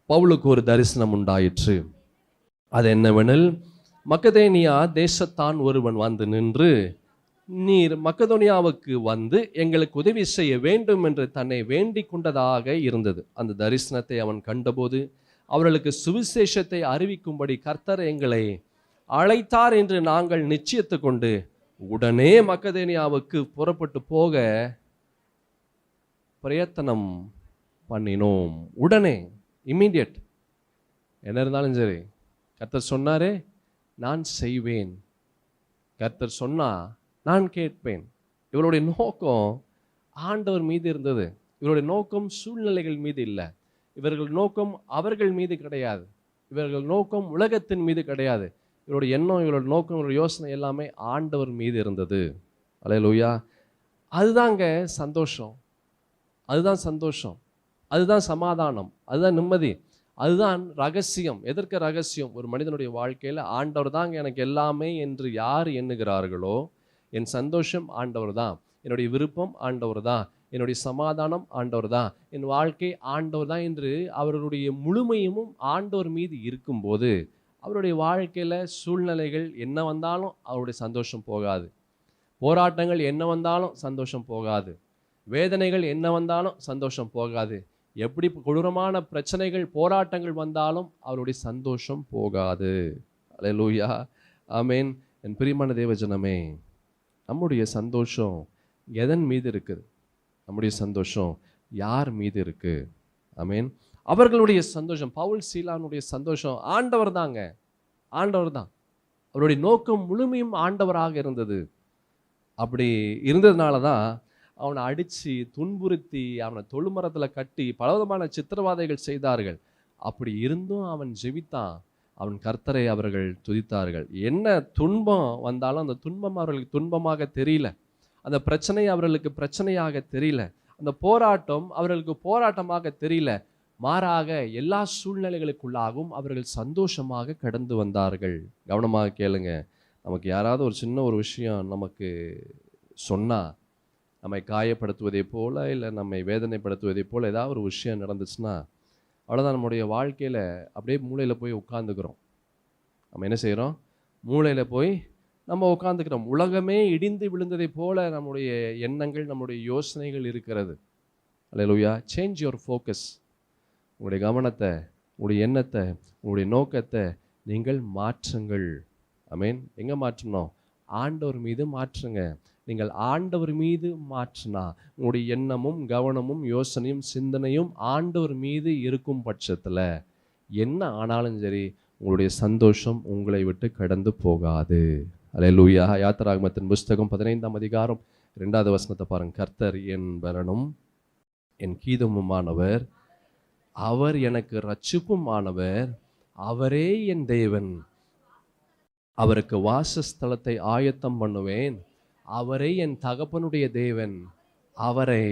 பவுலுக்கு ஒரு தரிசனம் உண்டாயிற்று. அது என்னவெனில், மக்கதோனியா தேசத்தான் ஒருவன் வந்து நின்று, நீர் மக்கதோனியாவுக்கு வந்து எங்களுக்கு உதவி செய்ய வேண்டும் என்று தன்னை வேண்டிக் கொண்டதாக இருந்தது. அந்த தரிசனத்தை அவன் கண்டபோது, அவர்களுக்கு சுவிசேஷத்தை அறிவிக்கும்படி கர்த்தர் எங்களை அழைத்தார் என்று நாங்கள் நிச்சயித்து கொண்டு உடனே மக்கதோனியாவுக்கு புறப்பட்டு போக பிரயத்தனம் பண்ணினோம். உடனே, இம்மீடியட். என்ன இருந்தாலும் சரி, கர்த்தர் சொன்னாரே நான் செய்வேன், கர்த்தர் சொன்னா நான் கேட்பேன். இவருடைய நோக்கம் ஆண்டவர் மீது இருந்தது. இவருடைய நோக்கம் சூழ்நிலைகள் மீது இல்லை. இவர்கள் நோக்கம் அவர்கள் மீது கிடையாது, இவர்கள் நோக்கம் உலகத்தின் மீது கிடையாது. இவருடைய எண்ணம், இவரோட நோக்கம், இவரோட யோசனை எல்லாமே ஆண்டவர் மீது இருந்தது. அல்லேலூயா. அதுதாங்க சந்தோஷம், அதுதான் சந்தோஷம், அதுதான் சமாதானம், அதுதான் நிம்மதி, அதுதான் ரகசியம். எதற்கு ரகசியம்? ஒரு மனிதனுடைய வாழ்க்கையில் ஆண்டவர் தாங்க எனக்கு எல்லாமே என்று யார் எண்ணுகிறார்களோ, என் சந்தோஷம் ஆண்டவர் தான், என்னுடைய விருப்பம் ஆண்டவர் தான், என்னுடைய சமாதானம் ஆண்டவர் தான், என் வாழ்க்கை ஆண்டவர் தான் என்று அவர்களுடைய முழுமையும் ஆண்டவர் மீது இருக்கும்போது அவருடைய வாழ்க்கையில் சூழ்நிலைகள் என்ன வந்தாலும் அவருடைய சந்தோஷம் போகாது, போராட்டங்கள் என்ன வந்தாலும் சந்தோஷம் போகாது, வேதனைகள் என்ன வந்தாலும் சந்தோஷம் போகாது, எப்படி கொடூரமான பிரச்சனைகள் போராட்டங்கள் வந்தாலும் அவருடைய சந்தோஷம் போகாது. அல்லேலூயா, ஆமென். என் பிரியமான தேவஜனமே, நம்முடைய சந்தோஷம் எதன் மீது இருக்குது? நம்முடைய சந்தோஷம் யார் மீது இருக்கு? ஆமென். அவர்களுடைய சந்தோஷம், பவுல் சீலானுடைய சந்தோஷம் ஆண்டவர் தாங்க, ஆண்டவர் தான். அவருடைய நோக்கம் முழுமையும் ஆண்டவராக இருந்தது. அப்படி இருந்ததுனால தான் அவனை அடித்து துன்புறுத்தி அவனை தொழுமரத்தில் கட்டி பலவிதமான சித்திரவாதைகள் செய்தார்கள். அப்படி இருந்தும் அவன் ஜெபித்தான், அவன் கர்த்தரை அவர்கள் துதித்தார்கள். என்ன துன்பம் வந்தாலும் அந்த துன்பம் அவர்களுக்கு துன்பமாக தெரியல, அந்த பிரச்சனை அவர்களுக்கு பிரச்சனையாக தெரியல, அந்த போராட்டம் அவர்களுக்கு போராட்டமாக தெரியல. மாறாக எல்லா சூழ்நிலைகளுக்குள்ளாகவும் அவர்கள் சந்தோஷமாக கடந்து வந்தார்கள். கவனமாக கேளுங்க. நமக்கு யாராவது ஒரு சின்ன ஒரு விஷயம் நமக்கு சொன்னால், நம்மை காயப்படுத்துவதை போல இல்லை நம்மை வேதனைப்படுத்துவதை போல் ஏதாவது ஒரு விஷயம் நடந்துச்சுன்னா அவ்வளோதான், நம்முடைய வாழ்க்கையில் அப்படியே மூளையில் போய் உட்காந்துக்கிறோம். நம்ம என்ன செய்கிறோம்? மூளையில் போய் நம்ம உட்காந்துக்கிறோம். உலகமே இடிந்து விழுந்ததை போல நம்முடைய எண்ணங்கள், நம்முடைய யோசனைகள் இருக்கிறது. அல்லேலூயா. Change your focus. உங்களுடைய கவனத்தை, உங்களுடைய எண்ணத்தை, உங்களுடைய நோக்கத்தை நீங்கள் மாற்றுங்கள். ஆமென். எங்கே மாற்றணும்? ஆண்டவர் மீது மாற்றுங்க. நீங்கள் ஆண்டவர் மீது மாற்றினா உங்களுடைய எண்ணமும் கவனமும் யோசனையும் சிந்தனையும் ஆண்டவர் மீது இருக்கும் பட்சத்தில் என்ன ஆனாலும் சரி உங்களுடைய சந்தோஷம் உங்களை விட்டு கடந்து போகாது. அல்லேலூயா. யாத்திராகமத்தின் புஸ்தகம் 15ஆம் அதிகாரம் 2வது வசனத்தை பாருங்க. கர்த்தர் என் பலனும் என் கீதமுமானவர், அவர் எனக்கு இரட்சிப்புமானவர், அவரே என் தேவன், அவருக்கு வாசஸ்தலத்தை ஆயத்தம் பண்ணுவேன், அவரே என் தகப்பனுடைய தேவன், அவரை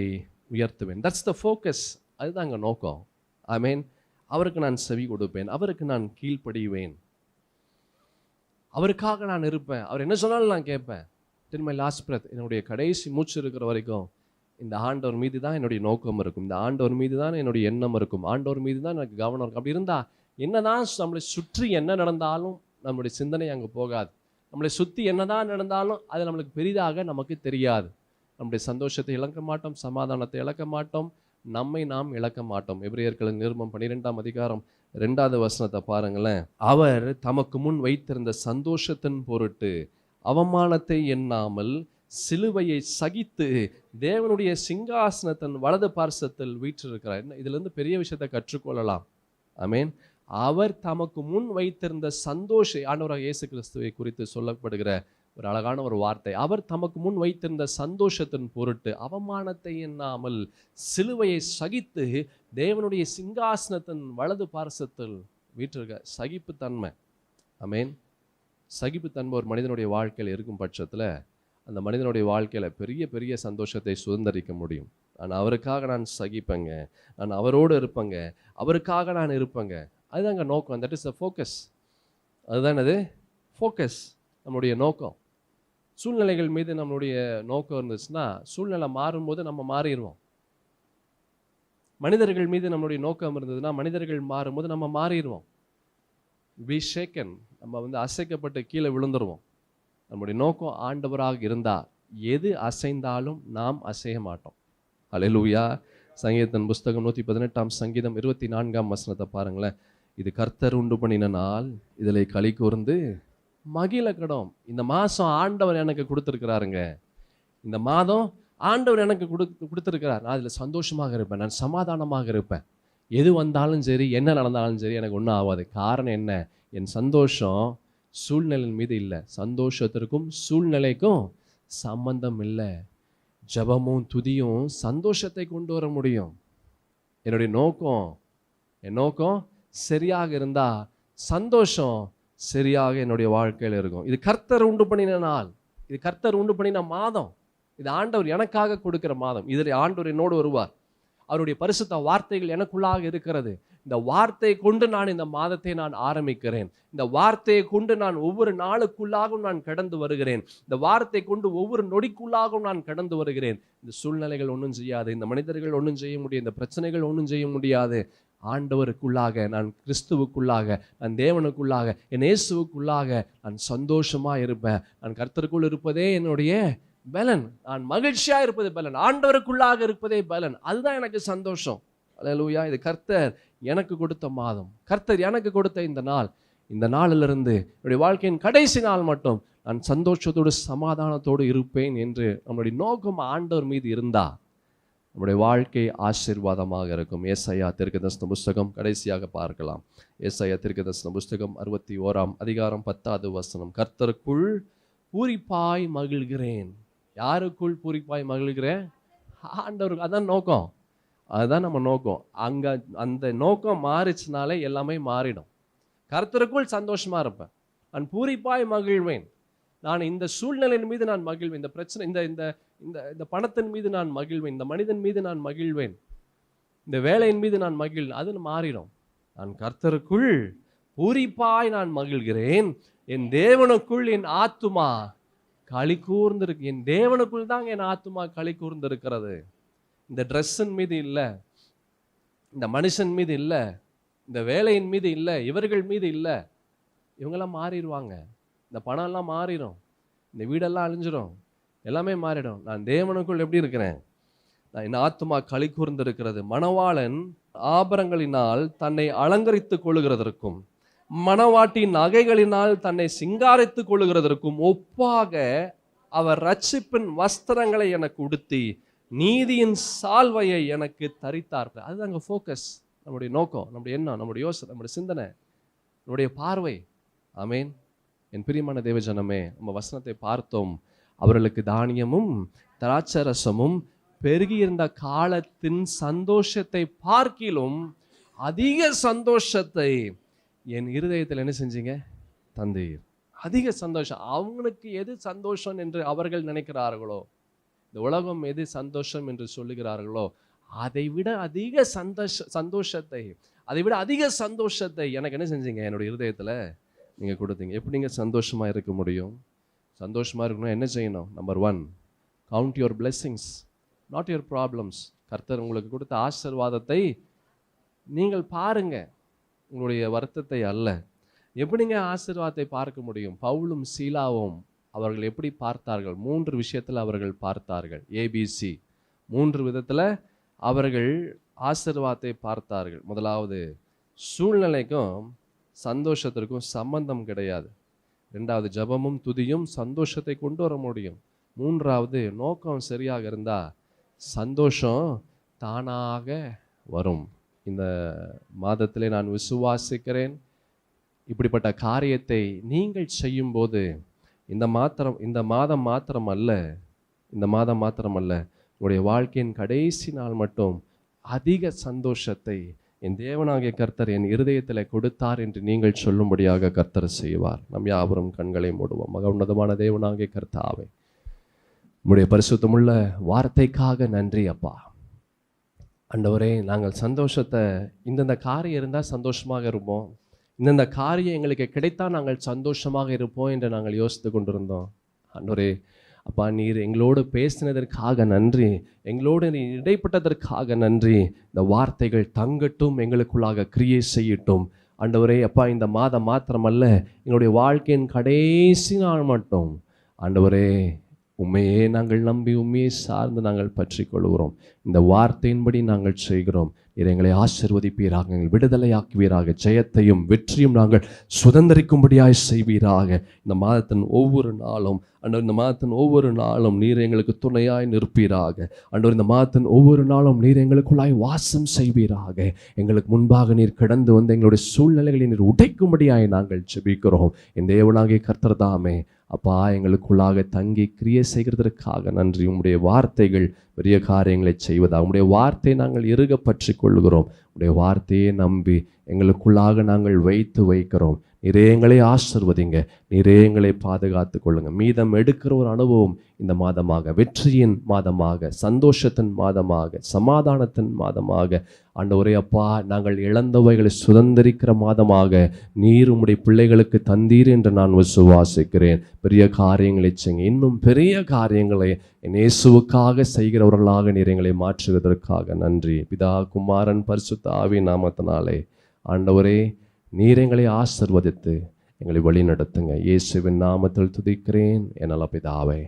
உயர்த்துவேன். That's the focus. அதுதாங்க நோக்கம். ஆமென். அவருக்கு நான் செவி கொடுப்பேன், அவருக்கு நான் கீழ்ப்படிவேன், அவருக்காக நான் இருப்பேன், அவர் என்ன சொன்னாலும் நான் கேட்பேன். திரும்ப லாஸ்ட் பிரெத், என்னுடைய கடைசி மூச்சு இருக்கிற வரைக்கும் இந்த ஆண்டவர் மீது தான் என்னுடைய நோக்கம் இருக்கும், இந்த ஆண்டவர் மீது தான் என்னுடைய எண்ணம் இருக்கும், ஆண்டவர் மீது தான் எனக்கு கவனம் இருக்கும். அப்படி இருந்தால் என்னதான் நம்மளை சுற்றி என்ன நடந்தாலும் நம்முடைய சிந்தனை அங்கே போகாது. நம்மளை சுற்றி என்னதான் நடந்தாலும் அது நம்மளுக்கு பெரிதாக நமக்கு தெரியாது. நம்முடைய சந்தோஷத்தை இழக்க மாட்டோம், சமாதானத்தை இழக்க மாட்டோம், நம்மை நாம் இழக்க மாட்டோம். எபிரேயர்களின் நிருபம் 12ஆம் அதிகாரம் 2வது வசனத்தை பாருங்களேன். அவர் தமக்கு முன் வைத்திருந்த சந்தோஷத்தின் பொருட்டு அவமானத்தை எண்ணாமல் சிலுவையை சகித்து தேவனுடைய சிங்காசனத்தின் வலது பார்சத்தில் வீற்றிருக்கிறார். இதிலிருந்து பெரிய விஷயத்தை கற்றுக்கொள்ளலாம். ஆமென். அவர் தமக்கு முன் வைத்திருந்த ஆண்டவராக இயேசு கிறிஸ்துவை குறித்து சொல்லப்படுகிற ஒரு அழகான ஒரு வார்த்தை. அவர் தமக்கு முன் வைத்திருந்த சந்தோஷத்தின் பொருட்டு அவமானத்தை எண்ணாமல் சிலுவையை சகித்து தேவனுடைய சிங்காசனத்தின் வலது பார்சத்தில் வீற்றிருக்க சகிப்புத்தன்மை. ஆமென். சகிப்புத்தன்மை ஒரு மனிதனுடைய வாழ்க்கையில் இருக்கும் பட்சத்தில் அந்த மனிதனுடைய வாழ்க்கையில் பெரிய பெரிய சந்தோஷத்தை சுதந்திரிக்க முடியும். நான் சகிப்பேங்க, நான் அவரோடு இருப்பேங்க, அவருக்காக நான் இருப்பேங்க. அதுதாங்க நோக்கம். That is the focus. அதுதான் அது ஃபோக்கஸ், நம்மளுடைய நோக்கம். சூழ்நிலைகள் மீது நம்மளுடைய நோக்கம் இருந்துச்சுன்னா சூழ்நிலை மாறும்போது நம்ம மாறிடுவோம். மனிதர்கள் மீது நம்மளுடைய நோக்கம் இருந்ததுன்னா மனிதர்கள் மாறும்போது நம்ம மாறிடுவோம். பி ஷேக்கன், நம்ம அசைக்கப்பட்டு கீழே விழுந்துருவோம். நம்முடைய நோக்கம் ஆண்டவராக இருந்தால் எது அசைந்தாலும் நாம் அசைய மாட்டோம். அல்லேலூயா. சங்கீதத்தின் புஸ்தகம் 118ஆம் சங்கீதம் 24ஆம் வசனத்தை பாருங்களேன். இது கர்த்தர் உண்டு பண்ணின நாள், இதில் களி கூர்ந்து மகிழ கடும். இந்த மாதம் ஆண்டவர் எனக்கு கொடுத்துருக்கிறாருங்க, இந்த மாதம் ஆண்டவர் எனக்கு கொடுத்துருக்கிறார். நான் அதில் சந்தோஷமாக இருப்பேன், நான் சமாதானமாக இருப்பேன். எது வந்தாலும் சரி, என்ன நடந்தாலும் சரி, எனக்கு ஒன்றும் ஆகாது. காரணம் என்ன? என் சந்தோஷம் சூழ்நிலையின் மீது இல்லை. சந்தோஷத்திற்கும் சூழ்நிலைக்கும் சம்பந்தம் இல்லை. ஜபமும் துதியும் சந்தோஷத்தை கொண்டு வர முடியும். என்னுடைய நோக்கம் என் நோக்கம் சரியாக இருந்தா சந்தோஷம் சரியாக என்னுடைய வாழ்க்கையில் இருக்கும். இது கர்த்தர் உண்டு பண்ணின நாள், இது கர்த்தர் உண்டு பண்ணின மாதம், இது ஆண்டவர் எனக்காக கொடுக்கிற மாதம். இதில் ஆண்டவர் என்னோடு வருவார். அவருடைய பரிசுத்த வார்த்தைகள் எனக்குள்ளாக இருக்கிறது. இந்த வார்த்தையை கொண்டு நான் இந்த மாதத்தை நான் ஆரம்பிக்கிறேன். இந்த வார்த்தையை கொண்டு நான் ஒவ்வொரு நாளுக்குள்ளாகவும் நான் கடந்து வருகிறேன். இந்த வார்த்தை கொண்டு ஒவ்வொரு நொடிக்குள்ளாகவும் நான் கடந்து வருகிறேன். இந்த சூழ்நிலைகள் ஒன்றும் செய்யாது, இந்த மனிதர்கள் ஒன்றும் செய்ய முடியாது, இந்த பிரச்சனைகள் ஒன்றும் செய்ய முடியாது. ஆண்டவருக்குள்ளாக, நான் கிறிஸ்துவுக்குள்ளாக, நான் தேவனுக்குள்ளாக, என் இயேசுவுக்குள்ளாக நான் சந்தோஷமா இருப்பேன். நான் கர்த்தருக்குள் இருப்பதே என்னுடைய பலன், நான் மகிழ்ச்சியா இருப்பது பலன், ஆண்டவருக்குள்ளாக இருப்பதே பலன். அதுதான் எனக்கு சந்தோஷம். அல்லேலூயா. இது கர்த்தர் எனக்கு கொடுத்த மாதம், கர்த்தர் எனக்கு கொடுத்த இந்த நாள். இந்த நாளிலிருந்து என்னுடைய வாழ்க்கையின் கடைசி நாள் மட்டும் நான் சந்தோஷத்தோடு சமாதானத்தோடு இருப்பேன் என்று நம்முடைய நோக்கம் ஆண்டவர் மீது இருந்தா நம்முடைய வாழ்க்கை ஆசீர்வாதமாக இருக்கும். ஏசாயா தீர்க்கதரிசன புஸ்தகம் கடைசியாக பார்க்கலாம். ஏசாயா தீர்க்கதரிசன புஸ்தகம் 61ஆம் அதிகாரம் 10வது வசனம். கர்த்தருக்குள் பூரிப்பாய் மகிழ்கிறேன். யாருக்குள் பூரிப்பாய் மகிழ்கிறேன்? ஆண்டவருக்கு. அதான் நோக்கம், அதுதான் நம்ம நோக்கம். அங்க அந்த நோக்கம் மாறிச்சுனாலே எல்லாமே மாறிடும். கர்த்தருக்குள் சந்தோஷமா இருப்பேன், நான் பூரிப்பாய் மகிழ்வேன். நான் இந்த சூழ்நிலையின் மீது நான் மகிழ்வேன், இந்த பிரச்சனை, இந்த இந்த இந்த பணத்தின் மீது நான் மகிழ்வேன், இந்த மனிதன் மீது நான் மகிழ்வேன், இந்த வேலையின் மீது நான் அது மாறிடும். நான் கர்த்தருக்குள் பூரிப்பாய் நான் மகிழ்கிறேன், என் தேவனுக்குள் என் ஆத்துமா களி கூர்ந்திருக்கு. என் தேவனுக்குள் தாங்க என் ஆத்துமா களி கூர்ந்திருக்கிறது. இந்த ட்ரெஸ்ஸின் மீது இல்லை, இந்த மனுஷன் மீது இல்லை, இந்த வேலையின் மீது இல்லை, இவர்கள் மீது இல்லை. இவங்கெல்லாம் மாறிடுவாங்க, இந்த பணம்லாம் மாறிடும், இந்த வீடெல்லாம் அழிஞ்சிடும், எல்லாமே மாறிடும். நான் தேவனுக்குள் எப்படி இருக்கிறேன்? நான் என் ஆத்துமா களி கூர்ந்திருக்கிறது. மணவாளன் ஆபரங்களினால் தன்னை அலங்கரித்துக் கொள்ளுகிறதற்கும் மணவாட்டின் நகைகளினால் தன்னை சிங்காரித்துக் கொள்ளுகிறதற்கும் ஒப்பாக அவர் ரட்சிப்பின் வஸ்திரங்களை எனக்கு உடுத்தி நீதியின் சால்வையை எனக்கு தரித்தார். அதுதாங்க ஃபோக்கஸ், நம்முடைய நோக்கம், நம்முடைய எண்ணம், நம்முடைய யோசனை, நம்முடைய சிந்தனை, நம்முடைய பார்வை. ஆமேன். என் பிரியமான தேவஜனமே, நம்ம வசனத்தை பார்த்தோம். அவர்களுக்கு தானியமும் திராட்சரசமும் பெருகியிருந்த காலத்தின் சந்தோஷத்தை பார்க்கிலும் அதிக சந்தோஷத்தை என் இருதயத்தில் என்ன செஞ்சீங்க? தந்தீர். அதிக சந்தோஷம். அவங்களுக்கு எது சந்தோஷம் என்று அவர்கள் நினைக்கிறார்களோ, இந்த உலகம் எது சந்தோஷம் என்று சொல்லுகிறார்களோ, அதை விட அதிக சந்தோஷத்தை, அதை விட அதிக சந்தோஷத்தை எனக்கு என்ன செஞ்சீங்க? என்னுடைய இருதயத்தில் நீங்கள் கொடுத்தீங்க. எப்படிங்க சந்தோஷமாக இருக்க முடியும்? சந்தோஷமாக இருக்கணும், என்ன செய்யணும்? Number 1, count your blessings, not your problems. கர்த்தர் உங்களுக்கு கொடுத்த ஆசீர்வாதத்தை நீங்கள் பாருங்க, உங்களுடைய வருத்தத்தை அல்ல. எப்படிங்க ஆசீர்வாதத்தை பார்க்க முடியும்? பவுலும் சீலாவும் அவர்கள் எப்படி பார்த்தார்கள்? 3 விஷயத்தில் அவர்கள் பார்த்தார்கள். ABC 3 விதத்தில் அவர்கள் ஆசீர்வாதத்தை பார்த்தார்கள். முதலாவது, சூழ்நிலைக்கும் சந்தோஷத்திற்கும் சம்பந்தம் கிடையாது. 2வது, ஜபமும் துதியும் சந்தோஷத்தை கொண்டு வர முடியும். 3வது, நோக்கம் சரியாக இருந்தால் சந்தோஷம் தானாக வரும். இந்த மாதத்திலே நான் விசுவாசிக்கிறேன், இப்படிப்பட்ட காரியத்தை நீங்கள் செய்யும்போது இந்த மாதம் மாத்திரம் அல்ல, உங்களுடைய வாழ்க்கையின் கடைசி நாள் மட்டும் அதிக சந்தோஷத்தை என் தேவனாகிய கர்த்தர் என் இருதயத்தில் கொடுத்தார் என்று நீங்கள் சொல்லும்படியாக கர்த்தர் செய்வார். நம் யாவரும் கண்களை மூடுவோம். மக உன்னதமான தேவனாகிய கர்த்தாவே, உம்முடைய பரிசுத்தமுள்ள வார்த்தைக்காக நன்றி அப்பா. ஆண்டவரே, நாங்கள் சந்தோஷத்தை, இந்தந்த காரியம் இருந்தால் சந்தோஷமாக இருப்போம், இந்தந்த காரியம் எங்களுக்கு கிடைத்தால் நாங்கள் சந்தோஷமாக இருப்போம் என்று நாங்கள் யோசித்து கொண்டிருந்தோம். ஆண்டவரே அப்பா, நீர் எங்களோடு பேசினதற்காக நன்றி, எங்களோடு நீ இடைப்பட்டதற்காக நன்றி. இந்த வார்த்தைகள் தங்கட்டும், எங்களுக்குள்ளாக கிரியை செய்யட்டும். ஆண்டவரே அப்பா, இந்த மாதம் மாத்திரமல்ல, எங்களுடைய வாழ்க்கையின் கடைசி நாள் மட்டும் ஆண்டவரே உண்மையே நாங்கள் நம்பி உண்மையை சார்ந்து நாங்கள் பற்றி கொள்கிறோம். இந்த வார்த்தையின்படி நாங்கள் செய்கிறோம். நீர் எங்களை ஆசீர்வதிப்பீராக, எங்கள் விடுதலையாக்குவீராக, ஜெயத்தையும் வெற்றியும் நாங்கள் சுதந்திரிக்கும்படியாய் செய்வீராக. இந்த மாதத்தின் ஒவ்வொரு நாளும் ஆண்டவர் இந்த மாதத்தின் ஒவ்வொரு நாளும் நீர் எங்களுக்கு துணையாய் நிற்பீராக. ஆண்டவர் இந்த மாதத்தின் ஒவ்வொரு நாளும் நீர் எங்களுக்குள்ளாய் வாசம் செய்வீராக. எங்களுக்கு முன்பாக நீர் கடந்து வந்து எங்களுடைய சூழ்நிலைகளை நீர் உடைக்கும்படியாய் நாங்கள் ஜெபிக்கிறோம். என் தேவனாகிய கர்த்தர் தாமே அப்பா எங்களுக்குள்ளாக தங்கி கிரியை செய்கிறதற்காக நன்றி. உம்முடைய வார்த்தைகள் பெரிய காரியங்களை செய்வதா, உம்முடைய வார்த்தையை நாங்கள் இறுக பற்றி கொள்கிறோம். உம்முடைய வார்த்தையை நம்பி எங்களுக்குள்ளாக நாங்கள் வைக்கிறோம். நீரே எங்களை ஆசிர்வதிங்க, நீரே எங்களை பாதுகாத்து கொள்ளுங்க. மீதம் எடுக்கிற ஒரு அனுபவம் இந்த மாதமாக வெற்றியின் மாதமாக, சந்தோஷத்தின் மாதமாக, சமாதானத்தின் மாதமாக, ஆண்டவரே அப்பா நாங்கள் இழந்தவைகளை சுதந்திரிக்கிற மாதமாக நீர் உம்முடைய பிள்ளைகளுக்கு தந்தீர் என்று நான் விசுவாசிக்கிறேன். பெரிய காரியங்களை செய்யுங்க, இன்னும் பெரிய காரியங்களை என் இயேசுவுக்காக செய்கிறவர்களாக நீர் எங்களை மாற்றுவதற்காக நன்றி. பிதா குமாரன் பரிசுத்த ஆவியின் நாமத்தினாலே ஆண்டவரே நீர் எங்களை ஆசீர்வதித்து எங்களை வழி நடத்துங்க. இயேசுவின் நாமத்தில் துதிக்கிறேன் என் நல்ல பிதாவே,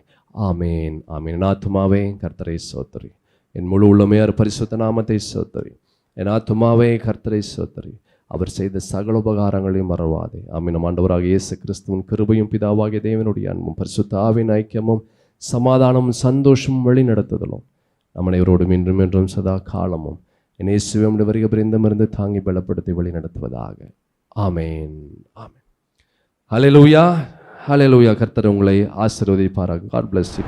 ஆமேன் ஆமேன். என் ஆத்துமாவே கர்த்தரை ஸ்தோத்திரி, என் முழு உள்ளமே பரிசுத்த நாமத்தை ஸ்தோத்திரி. என் ஆத்துமாவே கர்த்தரை ஸ்தோத்திரி, அவர் செய்த சகல உபகாரங்களையும் மறவாதே. ஆமீன். நம் ஆண்டவராக இயேசு கிறிஸ்துவின் கிருபையும் பிதாவாகிய தேவனுடைய அன்பும் பரிசுத்த ஆவியின் ஐக்கியமும் சமாதானமும் சந்தோஷமும் வழி நடத்துதலும் நம் அனைவரோடும் இன்றும் என்றும் சதா காலமும் என் இயேசுவே வருக பிரிந்தமிருந்து தாங்கி பலப்படுத்தி வழி நடத்துவதாக. ஆமேன் ஆமேன். ஹல்லேலூயா ஹல்லேலூயா. கர்த்தர் உங்களை ஆசீர்வதிப்பாராக. God bless you.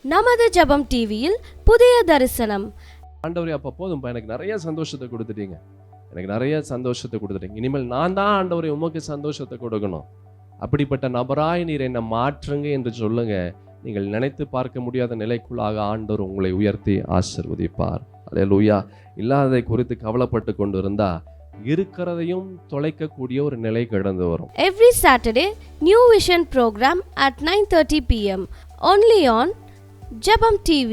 நமது ஜெபம் டிவியில் புதிய தரிசனம். ஆண்டவரே அப்போ போதும்பா, எனக்கு நிறைய சந்தோஷத்தை கொடுத்துட்டீங்க, எனக்கு நிறைய சந்தோஷத்தை கொடுத்துட்டீங்க. இனிமேல் நான் தான் ஆண்டவரே உமக்கு சந்தோஷத்தை கொடுக்கணும். அப்படிப்பட்ட நபராய் நீர் என்னை மாற்றுங்க என்று சொல்லுங்க. நீங்கள் நினைத்து பார்க்க முடியாத நிலைக்குள்ளாக ஆண்டவர் உங்களை உயர்த்தி ஆசீர்வதிப்பார். அல்லேலூயா. இல்லாததை குறித்து கவலைப்பட்டு கொண்டு இருந்தா இருக்கிறதையும் தொலைக்கக்கூடிய ஒரு நிலை கடந்து வரும். Every Saturday, New Vision program at 9:30 p.m. only on Jabam TV.